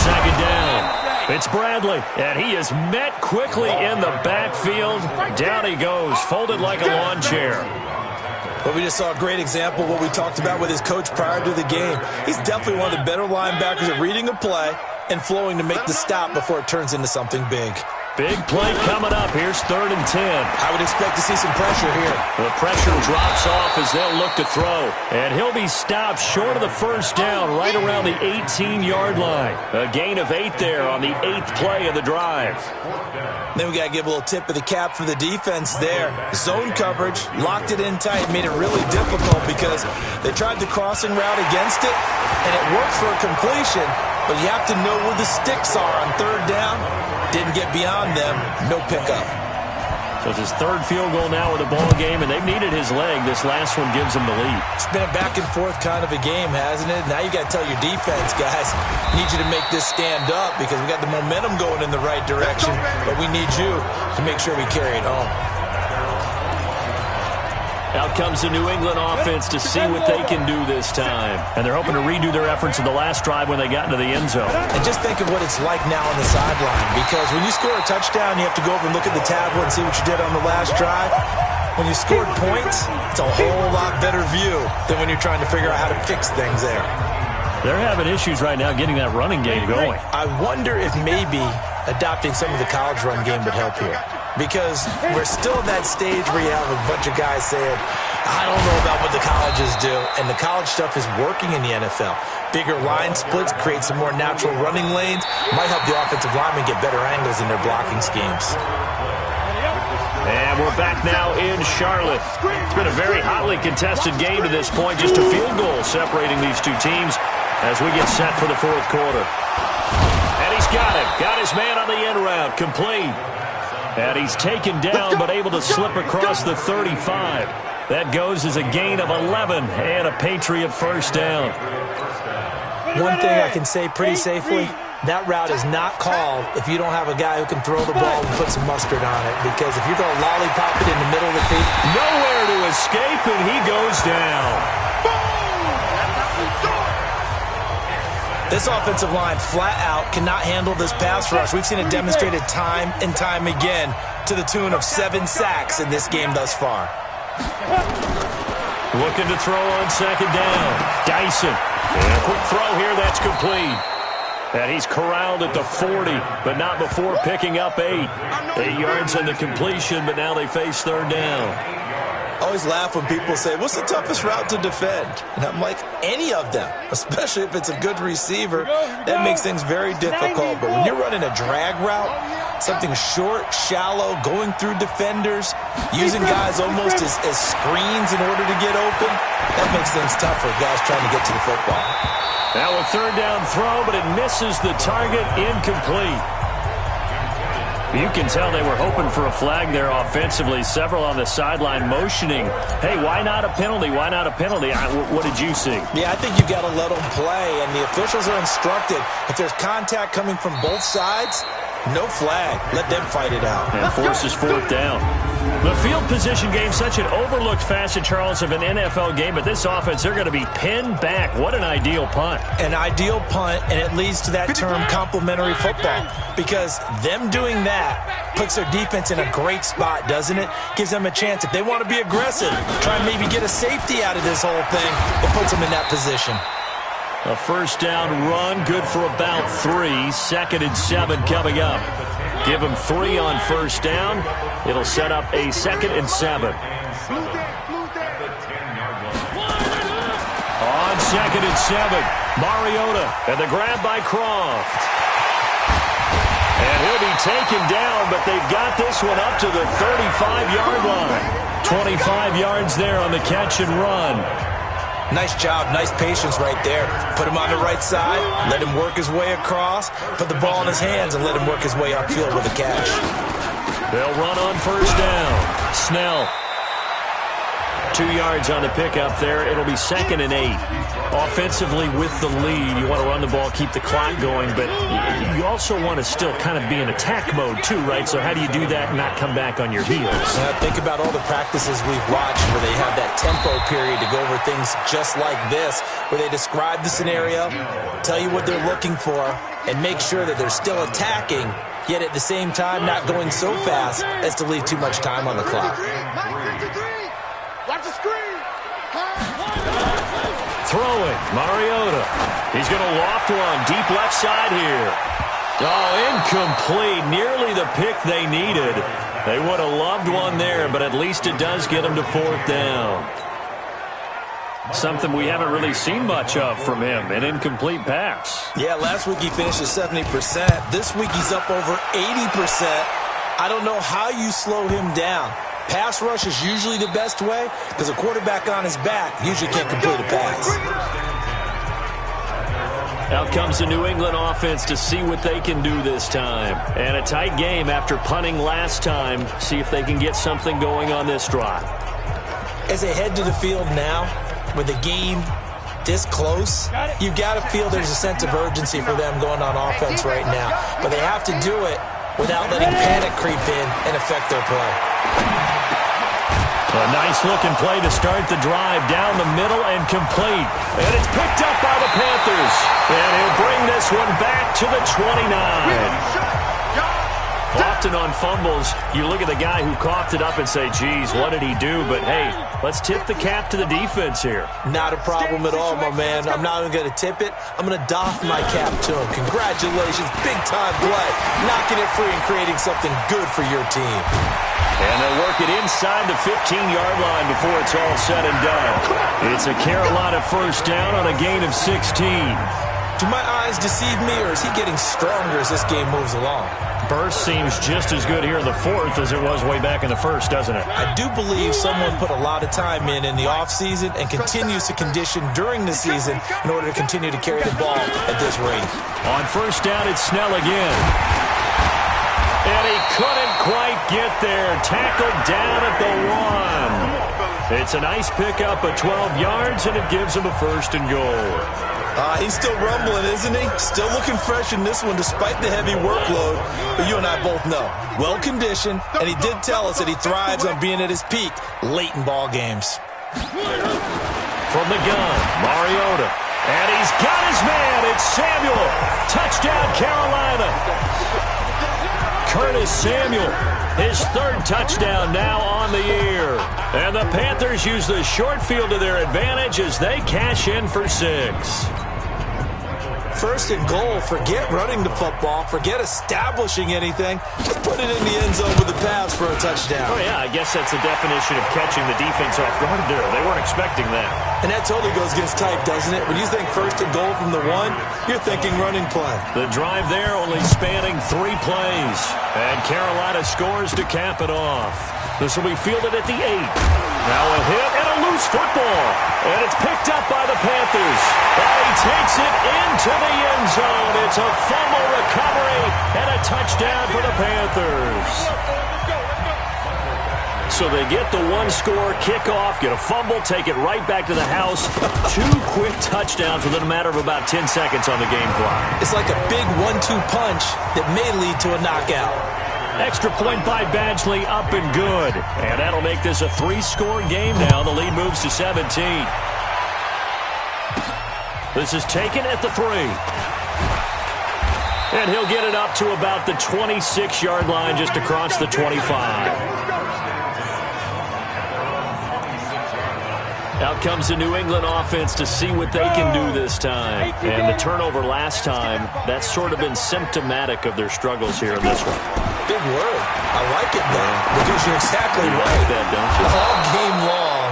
2nd down, it's Bradley, and he is met quickly in the backfield. Down he goes, folded like a lawn chair. But we just saw a great example of what we talked about with his coach prior to the game. He's definitely one of the better linebackers at reading a play and flowing to make the stop before it turns into something big. Big play coming up. Here's 3rd and 10. I would expect to see some pressure here. The pressure drops off as they'll look to throw. And he'll be stopped short of the 1st down right around the 18-yard line. A gain of 8 there on the 8th play of the drive. Then we got to give a little tip of the cap for the defense there. Zone coverage, locked it in tight, made it really difficult because they tried the crossing route against it, and it worked for a completion, but you have to know where the sticks are on 3rd down. Didn't get beyond them, no pickup. So it's his 3rd field goal now with the ball game, and they've needed his leg. This last one gives them the lead. It's been a back-and-forth kind of a game, hasn't it? Now you got to tell your defense, guys, need you to make this stand up because we got the momentum going in the right direction, but we need you to make sure we carry it home. Out comes the New England offense to see what they can do this time. And they're hoping to redo their efforts in the last drive when they got into the end zone. And just think of what it's like now on the sideline, because when you score a touchdown, you have to go over and look at the tablet and see what you did on the last drive. When you scored points, it's a whole lot better view than when you're trying to figure out how to fix things there. They're having issues right now getting that running game going. I wonder if maybe adopting some of the college run game would help here. Because we're still at that stage where you have a bunch of guys saying, I don't know about what the colleges do. And the college stuff is working in the NFL. Bigger line splits create some more natural running lanes. Might help the offensive linemen get better angles in their blocking schemes. And we're back now in Charlotte. It's been a very hotly contested game to this point. Just a field goal separating these two teams as we get set for the 4th quarter. And he's got him. Got his man on the end route. Complete. And he's taken down but able to slip across the 35. That goes as a gain of 11 and a Patriot 1st down. one thing I can say pretty safely, that route is not called if you don't have a guy who can throw the ball and put some mustard on it. Because if you're going to lollipop it in the middle of the field. Nowhere to escape, and he goes down. This offensive line flat out cannot handle this pass rush. We've seen it demonstrated time and time again to the tune of 7 sacks in this game thus far. Looking to throw on second down. Dyson. And a quick throw here, that's complete. And he's corralled at the 40, but not before picking up 8. 8 yards on the completion, but now they face third down. I always laugh when people say, what's the toughest route to defend? And I'm like, any of them, especially if it's a good receiver. That makes things very difficult. But when you're running a drag route, something short, shallow, going through defenders, using guys almost as screens in order to get open, that makes things tough for guys trying to get to the football. Now a third down throw, but it misses the target, incomplete. You can tell they were hoping for a flag there offensively. Several on the sideline motioning. Hey, why not a penalty? Why not a penalty? What did you see? Yeah, I think you've got to let them play, and the officials are instructed. If there's contact coming from both sides, no flag. Let them fight it out. And forces fourth down. The field position game, such an overlooked facet, Charles, of an NFL game, but this offense, they're going to be pinned back. What an ideal punt. An ideal punt, and it leads to that term complementary football, because them doing that puts their defense in a great spot, doesn't it? Gives them a chance. If they want to be aggressive, try and maybe get a safety out of this whole thing, it puts them in that position. A first down run, good for about 3. 2nd and 7 coming up. Give them 3 on first down. It'll set up a 2nd and 7. On 2nd and 7, Mariota, and the grab by Croft. And he'll be taken down, but they've got this one up to the 35-yard line. 25 yards there on the catch and run. Nice job, nice patience right there. Put him on the right side, let him work his way across, put the ball in his hands, and let him work his way upfield with a catch. They'll run on first down. Snell. 2 yards on the pickup there. It'll be 2nd and 8. Offensively with the lead, you want to run the ball, keep the clock going, but you also want to still kind of be in attack mode too, right? So how do you do that and not come back on your heels? Think about all the practices we've watched where they have that tempo period to go over things just like this, where they describe the scenario, tell you what they're looking for, and make sure that they're still attacking, yet at the same time not going so fast as to leave too much time on the clock. Watch the screen. Throwing, Mariota. He's going to loft one, deep left side here. Oh, incomplete. Nearly the pick they needed. They would have loved one there, but at least it does get them to fourth down. Something we haven't really seen much of from him, an incomplete pass. Yeah, last week he finished at 70%. This week he's up over 80%. I don't know how you slow him down. Pass rush is usually the best way because a quarterback on his back usually can't complete a pass. Out comes the New England offense to see what they can do this time. And a tight game after punting last time. See if they can get something going on this drive. As they head to the field now, with the game this close, you got to feel there's a sense of urgency for them going on offense right now. But they have to do it without letting panic creep in and affect their play. A nice-looking play to start the drive down the middle and complete. And it's picked up by the Panthers. And he'll bring this one back to the 29. Often on fumbles, you look at the guy who coughed it up and say, geez, what did he do? But, hey, let's tip the cap to the defense here. Not a problem at all, my man. I'm not even going to tip it. I'm going to doff my cap to him. Congratulations. Big-time play. Knocking it free and creating something good for your team. And they'll work it inside the 15-yard line before it's all said and done. It's a Carolina first down on a gain of 16. Do my eyes deceive me, or is he getting stronger as this game moves along? Burst seems just as good here in the fourth as it was way back in the first, doesn't it? I do believe someone put a lot of time in the offseason and continues to condition during the season in order to continue to carry the ball at this rate. On first down, it's Snell again. And he couldn't quite get there. Tackled down at the 1. It's a nice pickup of 12 yards, and it gives him a first and goal. He's still rumbling, isn't he? Still looking fresh in this one despite the heavy workload. But you and I both know, well-conditioned, and he did tell us that he thrives on being at his peak late in ball games. From the gun, Mariota. And he's got his man. It's Samuel. Touchdown, Carolina. Curtis Samuel, his third touchdown now on the year. And the Panthers use the short field to their advantage as they cash in for 6. First and goal, forget running the football, forget establishing anything. Just put it in the end zone with a pass for a touchdown. Oh, yeah, I guess that's the definition of catching the defense off guard there. They weren't expecting that. And that totally goes against type, doesn't it? When you think first and goal from the 1, you're thinking running play. The drive there only spanning 3 plays. And Carolina scores to cap it off. This will be fielded at the 8. Now a hit and a loose football. And it's picked up by the Panthers. And he takes it into the end zone. It's a fumble recovery and a touchdown for the Panthers. So they get the 1-score kickoff, get a fumble, take it right back to the house. 2 quick touchdowns within a matter of about 10 seconds on the game clock. It's like a big 1-2 punch that may lead to a knockout. Extra point by Badgley, up and good. And that'll make this a 3-score game now. The lead moves to 17. This is taken at the 3. And he'll get it up to about the 26-yard line just across the 25. Out comes the New England offense to see what they can do this time. And the turnover last time, that's sort of been symptomatic of their struggles here in this one. Big word. I like it, though, because you're exactly right. Like that, don't you? All game long,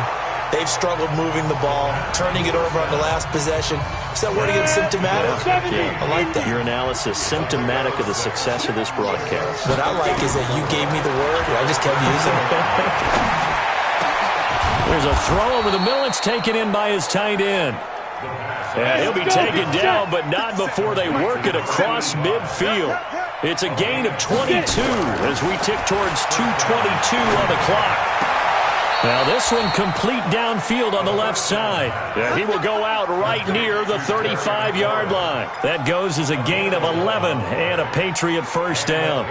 they've struggled moving the ball, turning it over on the last possession. Is that word again, symptomatic? Yeah. I like that. Your analysis, symptomatic of the success of this broadcast. What I like is that you gave me the word, and I just kept using it. There's a throw over the middle. It's taken in by his tight end. And he'll be taken down, but not before they work it across midfield. It's a gain of 22 as we tick towards 2:22 on the clock. Now this one complete downfield on the left side. He will go out right near the 35-yard line. That goes as a gain of 11 and a Patriot first down.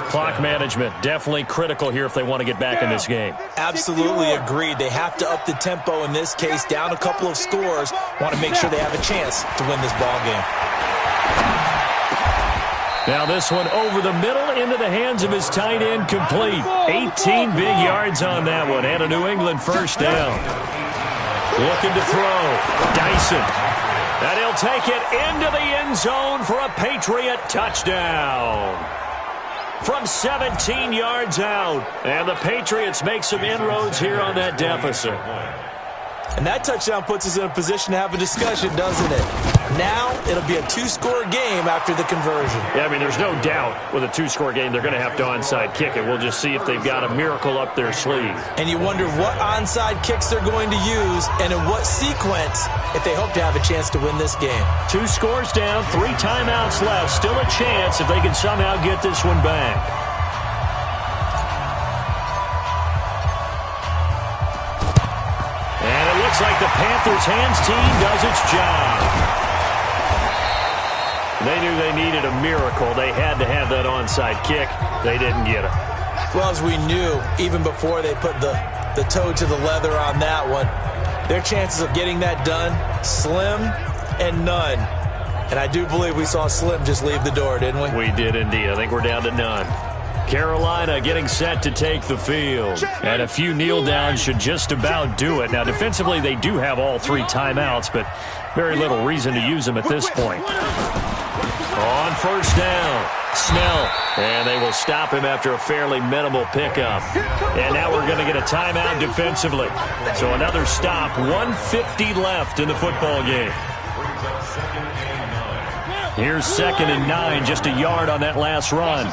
Clock management definitely critical here if they want to get back in this game. Absolutely agreed. They have to up the tempo in this case, down a couple of scores. Want to make sure they have a chance to win this ball game. Now this one over the middle into the hands of his tight end, complete. 18 big yards on that one and a New England first down. Looking to throw. Dyson. And he'll take it into the end zone for a Patriot touchdown. From 17 yards out. And the Patriots make some inroads here on that deficit. And that touchdown puts us in a position to have a discussion, doesn't it? Now it'll be a 2-score game after the conversion. Yeah, I mean, there's no doubt with a 2-score game they're going to have to onside kick it. We'll just see if they've got a miracle up their sleeve. And you wonder what onside kicks they're going to use and in what sequence if they hope to have a chance to win this game. 2 scores down, 3 timeouts left. Still a chance if they can somehow get this one back. Looks like the Panthers' hands team does its job. They knew they needed a miracle. They had to have that onside kick. They didn't get it. Well, as we knew, even before they put the toe to the leather on that one, their chances of getting that done, slim and none. And I do believe we saw Slim just leave the door, didn't we? We did indeed. I think we're down to none. Carolina getting set to take the field. And a few kneel downs should just about do it. Now, defensively, they do have all 3 timeouts, but very little reason to use them at this point. On first down, Snell. And they will stop him after a fairly minimal pickup. And now we're going to get a timeout defensively. So another stop, 1:50 left in the football game. Here's 2nd and 9, just a yard on that last run.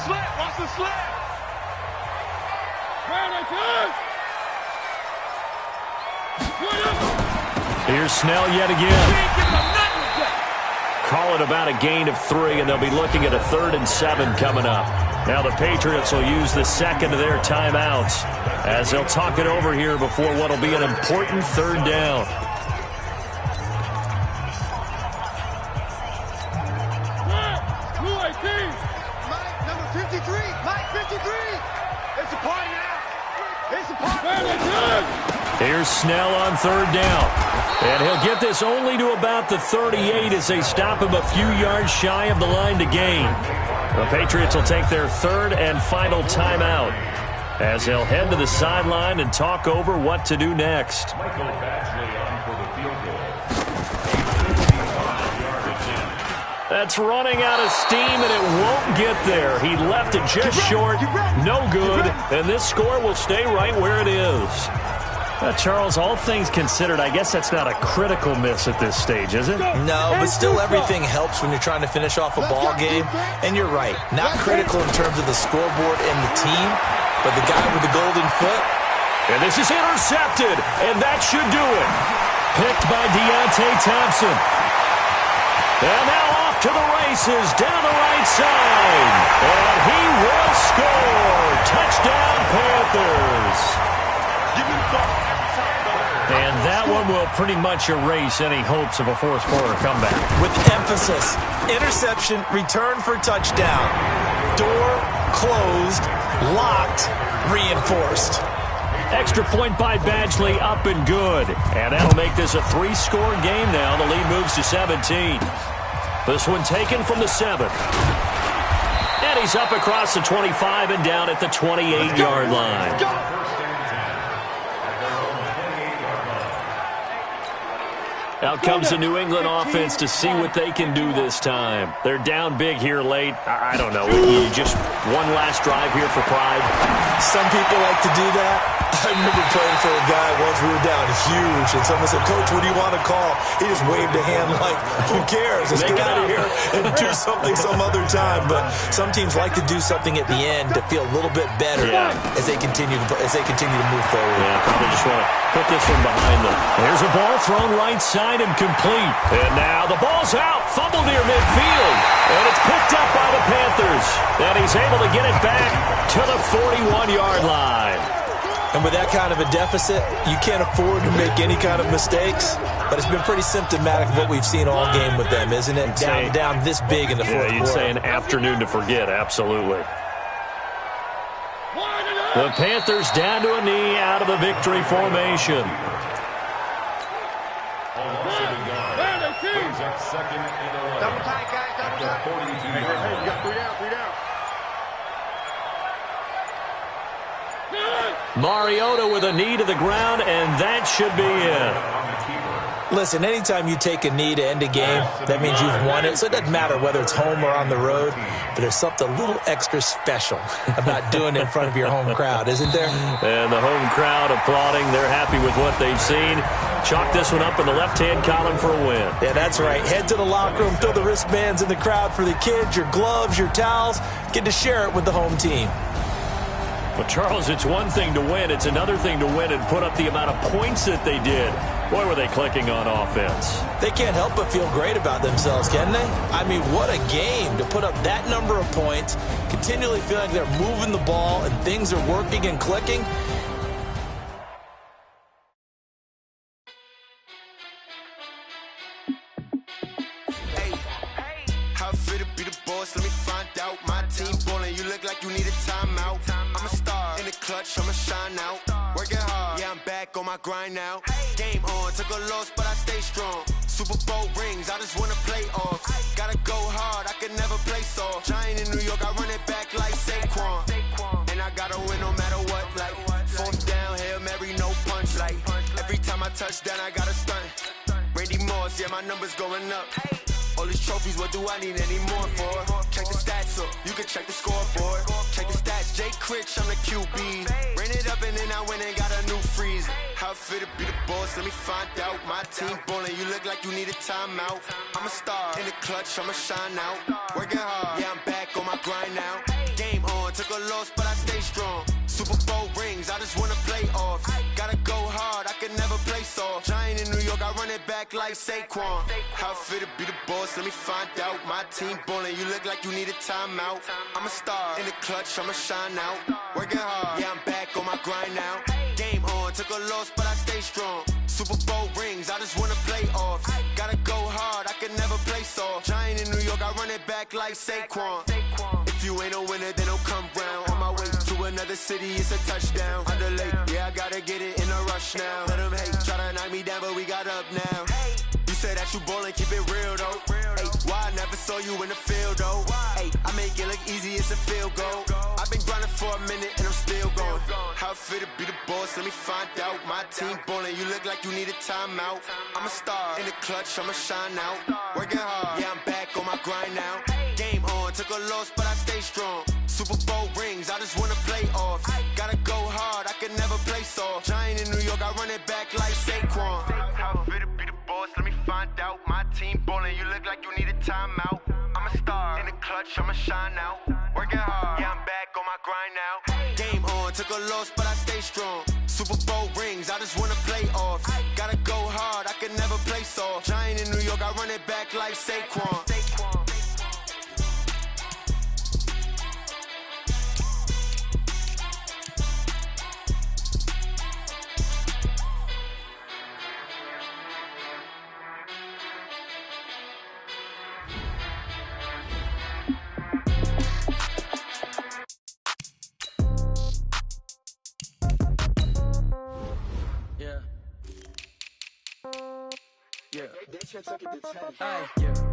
Here's Snell yet again. Call it about a gain of 3, and they'll be looking at a 3rd and 7 coming up. Now the Patriots will use the second of their timeouts as they'll talk it over here before what will be an important 3rd down. It's a party now. It's a party. Here's Snell on third down. And he'll get this only to about the 38 as they stop him a few yards shy of the line to gain. The Patriots will take their third and final timeout as they'll head to the sideline and talk over what to do next. Michael Badgley on for the field goal. That's running out of steam, and it won't get there. He left it just short, no good, and this score will stay right where it is. Charles, all things considered, I guess that's not a critical miss at this stage, is it? No, but still everything helps when you're trying to finish off a ball game. And you're right, not critical in terms of the scoreboard and the team, but the guy with the golden foot. And this is intercepted, and that should do it. Picked by Deontay Thompson. And now off to the races down the right side. And he will score. Touchdown, Panthers. And that one will pretty much erase any hopes of a fourth quarter comeback. With emphasis, interception, return for touchdown. Door closed, locked, reinforced. Extra point by Badgley, up and good. And that'll make this a 3-score game now. The lead moves to 17. This one taken from the 7. And he's up across the 25 and down at the 28-yard line. Out comes the New England offense to see what they can do this time. They're down big here late. I don't know. You just one last drive here for pride. Some people like to do that. I remember playing for a guy once. We were down huge, and someone said, "Coach, what do you want to call?" He just waved a hand like, "Who cares? Let's get out of here and do something some other time." But some teams like to do something at the end to feel a little bit better as they continue to move forward. Yeah, probably just want to put this one behind them. There's a ball thrown right side and complete. And now the ball's out. Fumble near midfield. And it's picked up by the Panthers. And he's able to get it back to the 41-yard line. And with that kind of a deficit, you can't afford to make any kind of mistakes. But it's been pretty symptomatic of what we've seen all game with them, isn't it? Down this big in the fourth quarter. You'd say an afternoon to forget, absolutely. The Panthers down to a knee out of the victory formation. Second and 11. Double tight, guys. Double tight. 42 Hey, you got 3 down, 3 down. Mariota with a knee to the ground, and that should be it. Listen, anytime you take a knee to end a game, that means you've won it. So it doesn't matter whether it's home or on the road, but there's something a little extra special about doing it in front of your home crowd, isn't there? And the home crowd applauding. They're happy with what they've seen. Chalk this one up in the left-hand column for a win. Yeah, that's right. Head to the locker room, throw the wristbands in the crowd for the kids, your gloves, your towels. Get to share it with the home team. Well, Charles, it's one thing to win. It's another thing to win and put up the amount of points that they did. Boy, were they clicking on offense. They can't help but feel great about themselves, can they? I mean, what a game to put up that number of points, continually feeling like they're moving the ball and things are working and clicking. I'ma shine out, working hard, yeah, I'm back on my grind now. Game on, took a loss, but I stay strong. Super Bowl rings, I just wanna play off. Gotta go hard, I can never play soft. Giant in New York, I run it back like Saquon. And I gotta win no matter what, like fourth down, Hail Mary, no punch. Like every time I touch down, I gotta stunt. Randy Moss, yeah, my numbers going up. All these trophies, what do I need any more for? Check the stats up, you can check the scoreboard. Check the stats, Jay Critch, I'm the QB. Ran it up and then I went and got a new freeze. How it feel to be the boss, let me find out. My team ballin', you look like you need a timeout. I'm a star, in the clutch, I'ma shine out. Working hard, yeah, I'm back on my grind now. Game on, took a loss, but I stay strong. Super Bowl rings, I just wanna play off. Gotta go hard, I can never play soft. Giant in New York, I run it back like Saquon. How it feel to be the boss, let me find out. My team ballin', you look like you need a timeout. I'm a star, in the clutch, I'ma shine out. Working hard, yeah, I'm back on my grind now. Game on, took a loss, but I stay strong. Super Bowl rings, I just wanna play off. Gotta go hard, I can never play soft. Giant in New York, I run it back like Saquon. If you ain't a winner, then don't come round. On my way city, it's a touchdown. Underlay, yeah, I gotta get it in a rush now. Let them hate, try to knock me down, but we got up now. You said that you ballin', keep it real though. Hey, why I never saw you in the field though? Hey, I make it look easy, it's a field goal. I've been grinding for a minute and I'm still going. How it feel to be the boss, let me find out. My team ballin', you look like you need a timeout. I'm a star, in the clutch, I'ma shine out. Working hard, yeah, I'm back on my grind now. Game on, took a loss, but I stay strong. Super Bowl rings, I just wanna play off. Gotta go hard, I can never play soft. Giant in New York, I run it back like Saquon. How it feel to be the boss, let me find out. My team ballin', you look like you need a timeout. I'm a star, in the clutch, I'ma shine out. Working hard, yeah, I'm back on my grind now. Game on, took a loss, but I stay strong. Super Bowl rings, I just wanna play off. Gotta go hard, I can never play soft. Giant in New York, I run it back like Saquon. Hey,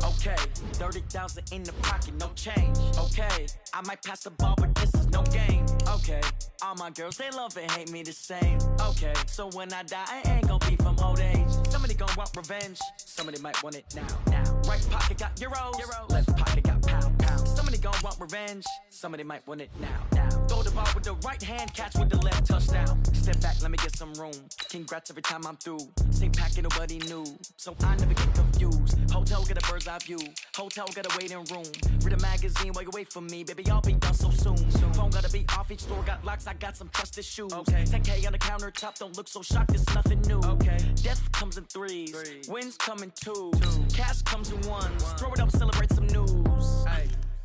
okay, 30,000 in the pocket, no change. Okay, I might pass the ball, but this is no game. Okay, all my girls, they love and hate me the same. Okay, so when I die, I ain't gon' be from old age. Somebody gon' want revenge, somebody might want it now. Right pocket got euros, left pocket got pound. Somebody gon' want revenge, somebody might want it now. Throw the ball with the right hand, catch with the left, touchdown. Step back, let me get some room. Congrats every time I'm through. Same packet, nobody knew, so I never get confused. Hotel get a bird's eye view, hotel get a waiting room. Read a magazine while you wait for me, baby, I'll be done so soon. Phone gotta be off, each store got locks, I got some trusted shoes. 10K on the countertop, don't look so shocked, it's nothing new. Death comes in threes, wins come in twos, cash comes in ones. Throw it up, celebrate some news.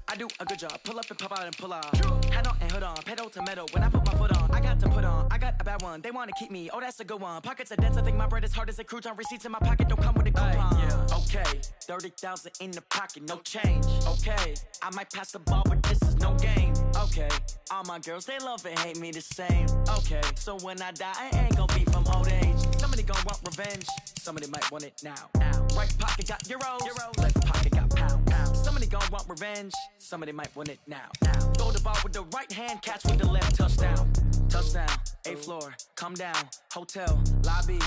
I do a good job, pull up and pop out and pull out. Head on and hood on, pedal to metal. When I put my foot on, I got to put on. I got a bad one, they wanna keep me, oh that's a good one. Pockets are dense, I think my bread is hard as a crouton. Receipts in my pocket don't come with a coupon. Okay, 30,000 in the pocket, no change. Okay, I might pass the ball, but this is no game. Okay, all my girls, they love and hate me the same. Okay, so when I die, I ain't gon' be from old age. Somebody gon' want revenge, somebody might want it now. Right pocket got euros, left pocket got pound. Somebody gon' want revenge, somebody might want it now. Throw the ball with the right hand, catch with the left, touchdown. Touchdown, 8th floor, come down, hotel, lobby.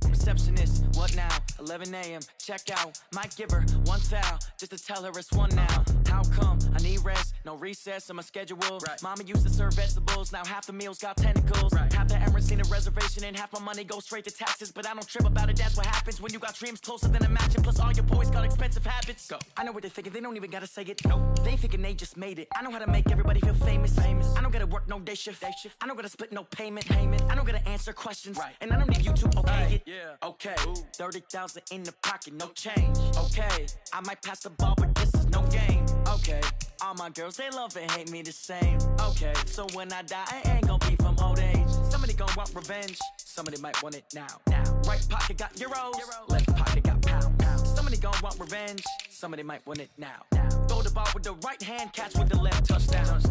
Receptionist, what now? 11 a.m., check out. Might give her one foul, just to tell her it's one now. How come? I need rest, no recess in my schedule. Mama used to serve vegetables, now half the meals got tentacles. Half the Emirates need a reservation and half my money goes straight to taxes. But I don't trip about it, that's what happens when you got dreams closer than a mansion. Plus all your boys got expensive habits. Go. I know what they're thinking, they don't even gotta say it. Nope. They thinking they just made it. I know how to make everybody feel famous. I don't gotta work no day shift. I don't gotta split no payment. I don't gotta answer questions. And I don't need you to okay it. Okay, 30,000 in the pocket, no change. Okay, I might pass the ball, but this is no game. Okay, all my girls, they love and hate me the same. Okay, so when I die, I ain't gon' be from old age. Somebody gon' want revenge, somebody might want it now. Right pocket got euros, left pocket got pound. Somebody gon' want revenge, somebody might want it now. Throw the ball with the right hand, catch with the left, touchdown.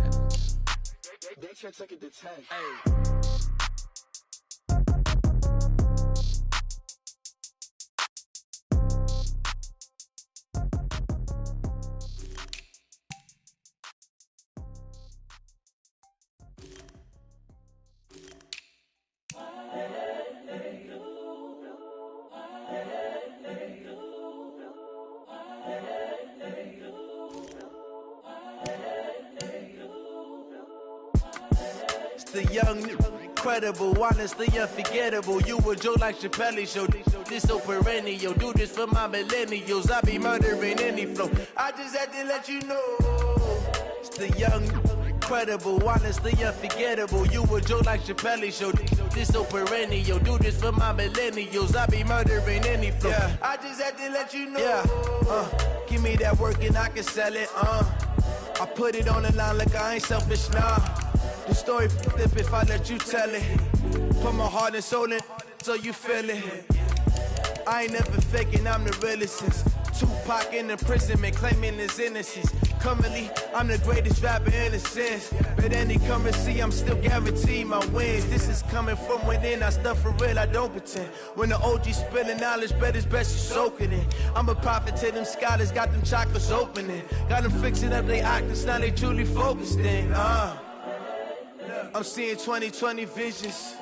They should take it to 10. The young, incredible, honestly unforgettable. You a Joe like Chappelle show. This so perennial. Do this for my millennials. I be murdering any flow. I just had to let you know. It's the young, incredible, honestly unforgettable. You a Joe like Chappelle show. This so perennial. Do this for my millennials. I be murdering any flow. I just had to let you know. Give me that work and I can sell it. I put it on the line like I ain't selfish, nah. The story flip if I let you tell it. Put my heart and soul in so you feel it. I ain't never faking, I'm the realest since Tupac in imprisonment, claiming his innocence. Currently, I'm the greatest rapper in a sense. But any currency, I'm still guaranteed my wins. This is coming from within, I stuff for real, I don't pretend. When the OG spilling knowledge, bet it's best you soak it in. I'm a prophet to them scholars, got them chakras opening. Got them fixing up they octaves, now they truly focused in. I'm seeing 2020 visions.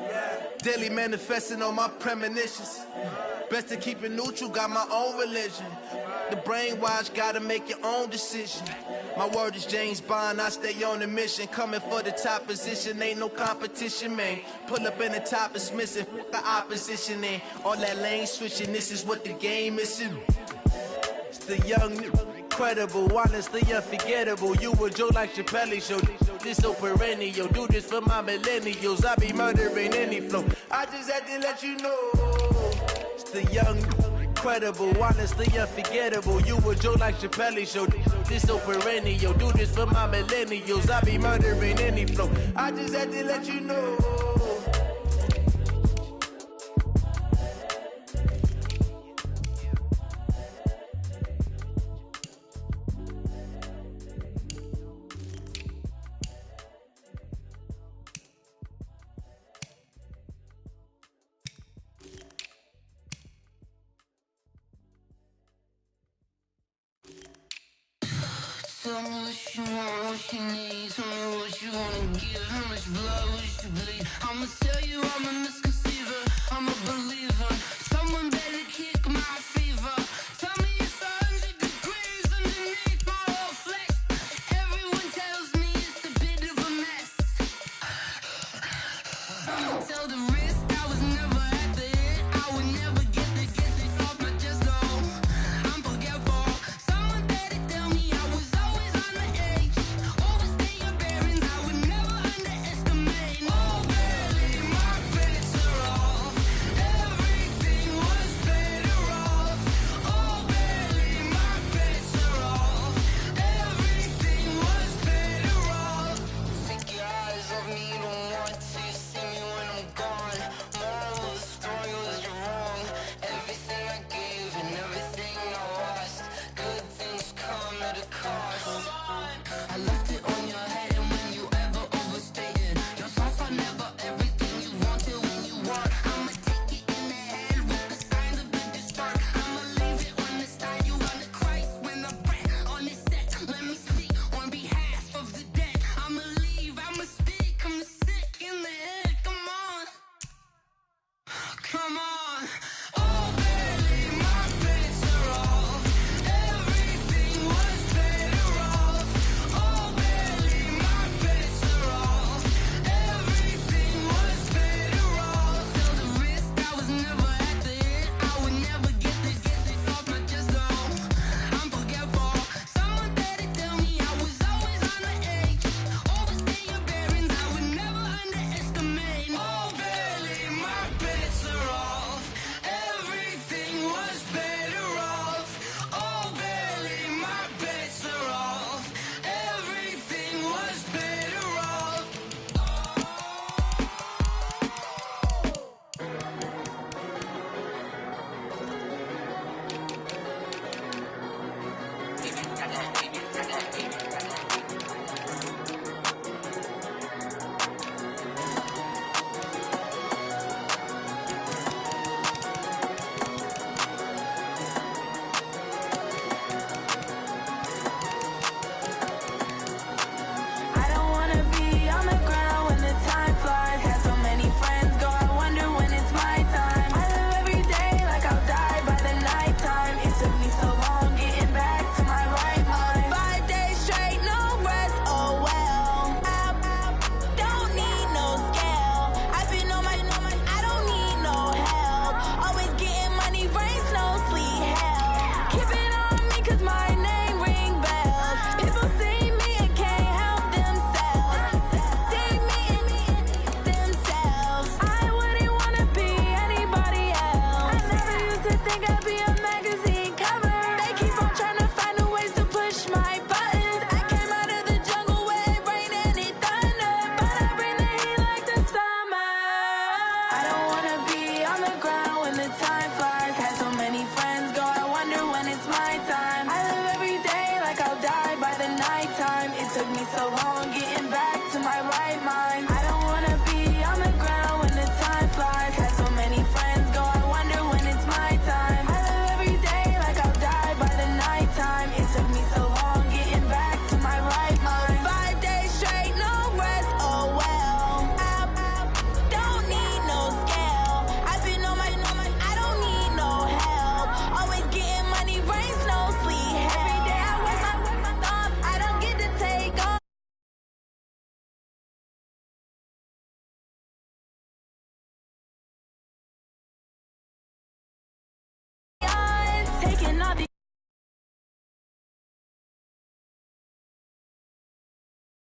Daily manifesting on my premonitions. Best to keep it neutral, got my own religion. The brainwash, gotta make your own decision. My word is James Bond, I stay on a mission. Coming for the top position, ain't no competition, man. Pull up in the top, it's missing, the opposition in. All that lane switching, this is what the game is. It's the young, incredible, honestly unforgettable. You a Joe like Chappelle show. This so perennial, do this for my millennials. I be murdering any flow. I just had to let you know. It's the young, incredible, honestly unforgettable. You a Joe like Chappelle show. This so perennial, do this for my millennials. I be murdering any flow. I just had to let you know. Tell me what you want, what you need. Tell me what you wanna give. How much blood would you bleed? I'ma tell you I'm a misconceiver. I'm a believer. Someone better kick my fever. Tell me it's 100 degrees underneath my whole flesh. Everyone tells me it's a bit of a mess. I'ma tell the risk I was never at the end. I would never get it off my chest. Oh, I'm forgetful. Someone better tell me I was always on the edge. Overstay your bearings, I would never underestimate. Oh, barely, my bets are off. Everything was better off. Oh, barely, my bets are off. Everything was better off. Take your eyes off me, you don't want to see me when I'm gone. Moral of the story was you're wrong. Everything I gave and everything I lost. Good things come at a cost. I left it on your head, and when you ever overstated your thoughts are never everything you wanted when you want. I'ma take it in the head with the signs of a distort. I'ma leave it on the side. You on the Christ when I breath on this set. Let me speak on behalf of the dead. I'ma leave, I'ma speak. I'm the sick in the head. Come on, come on. Oh, barely, my bets are off. Everything was better off. Oh, barely, my bets are off. Everything was better off. Tell the risk I was never at the end. I would never get it off my chest. Oh, I'm forgetful. Someone better tell me I was always on the edge. Overstay your bearings, I would never underestimate. Oh, barely, my bets are off. Everything was better off. Oh, barely, my bets are off. Everything was better off. I don't wanna be on the ground when the time flies. Had so many friends go, I wonder when it's my time. I live every day like I'll die by the nighttime. It took me so long getting back to my right mind. 5 days straight, no rest, oh well. I don't need no scale. I've been on my, I don't need no help. Always getting money, rain, snow, sleet, hell. Keep it on me 'cause my name ring bells. People see me and can't help themselves. See me themselves. I wouldn't wanna be anybody else. I never used to think I'd be a magazine cover. They keep on trying to find new ways to push my buttons. I came out of the jungle where it rained and it thundered, but I bring the heat like the summer. I don't wanna be on the ground when the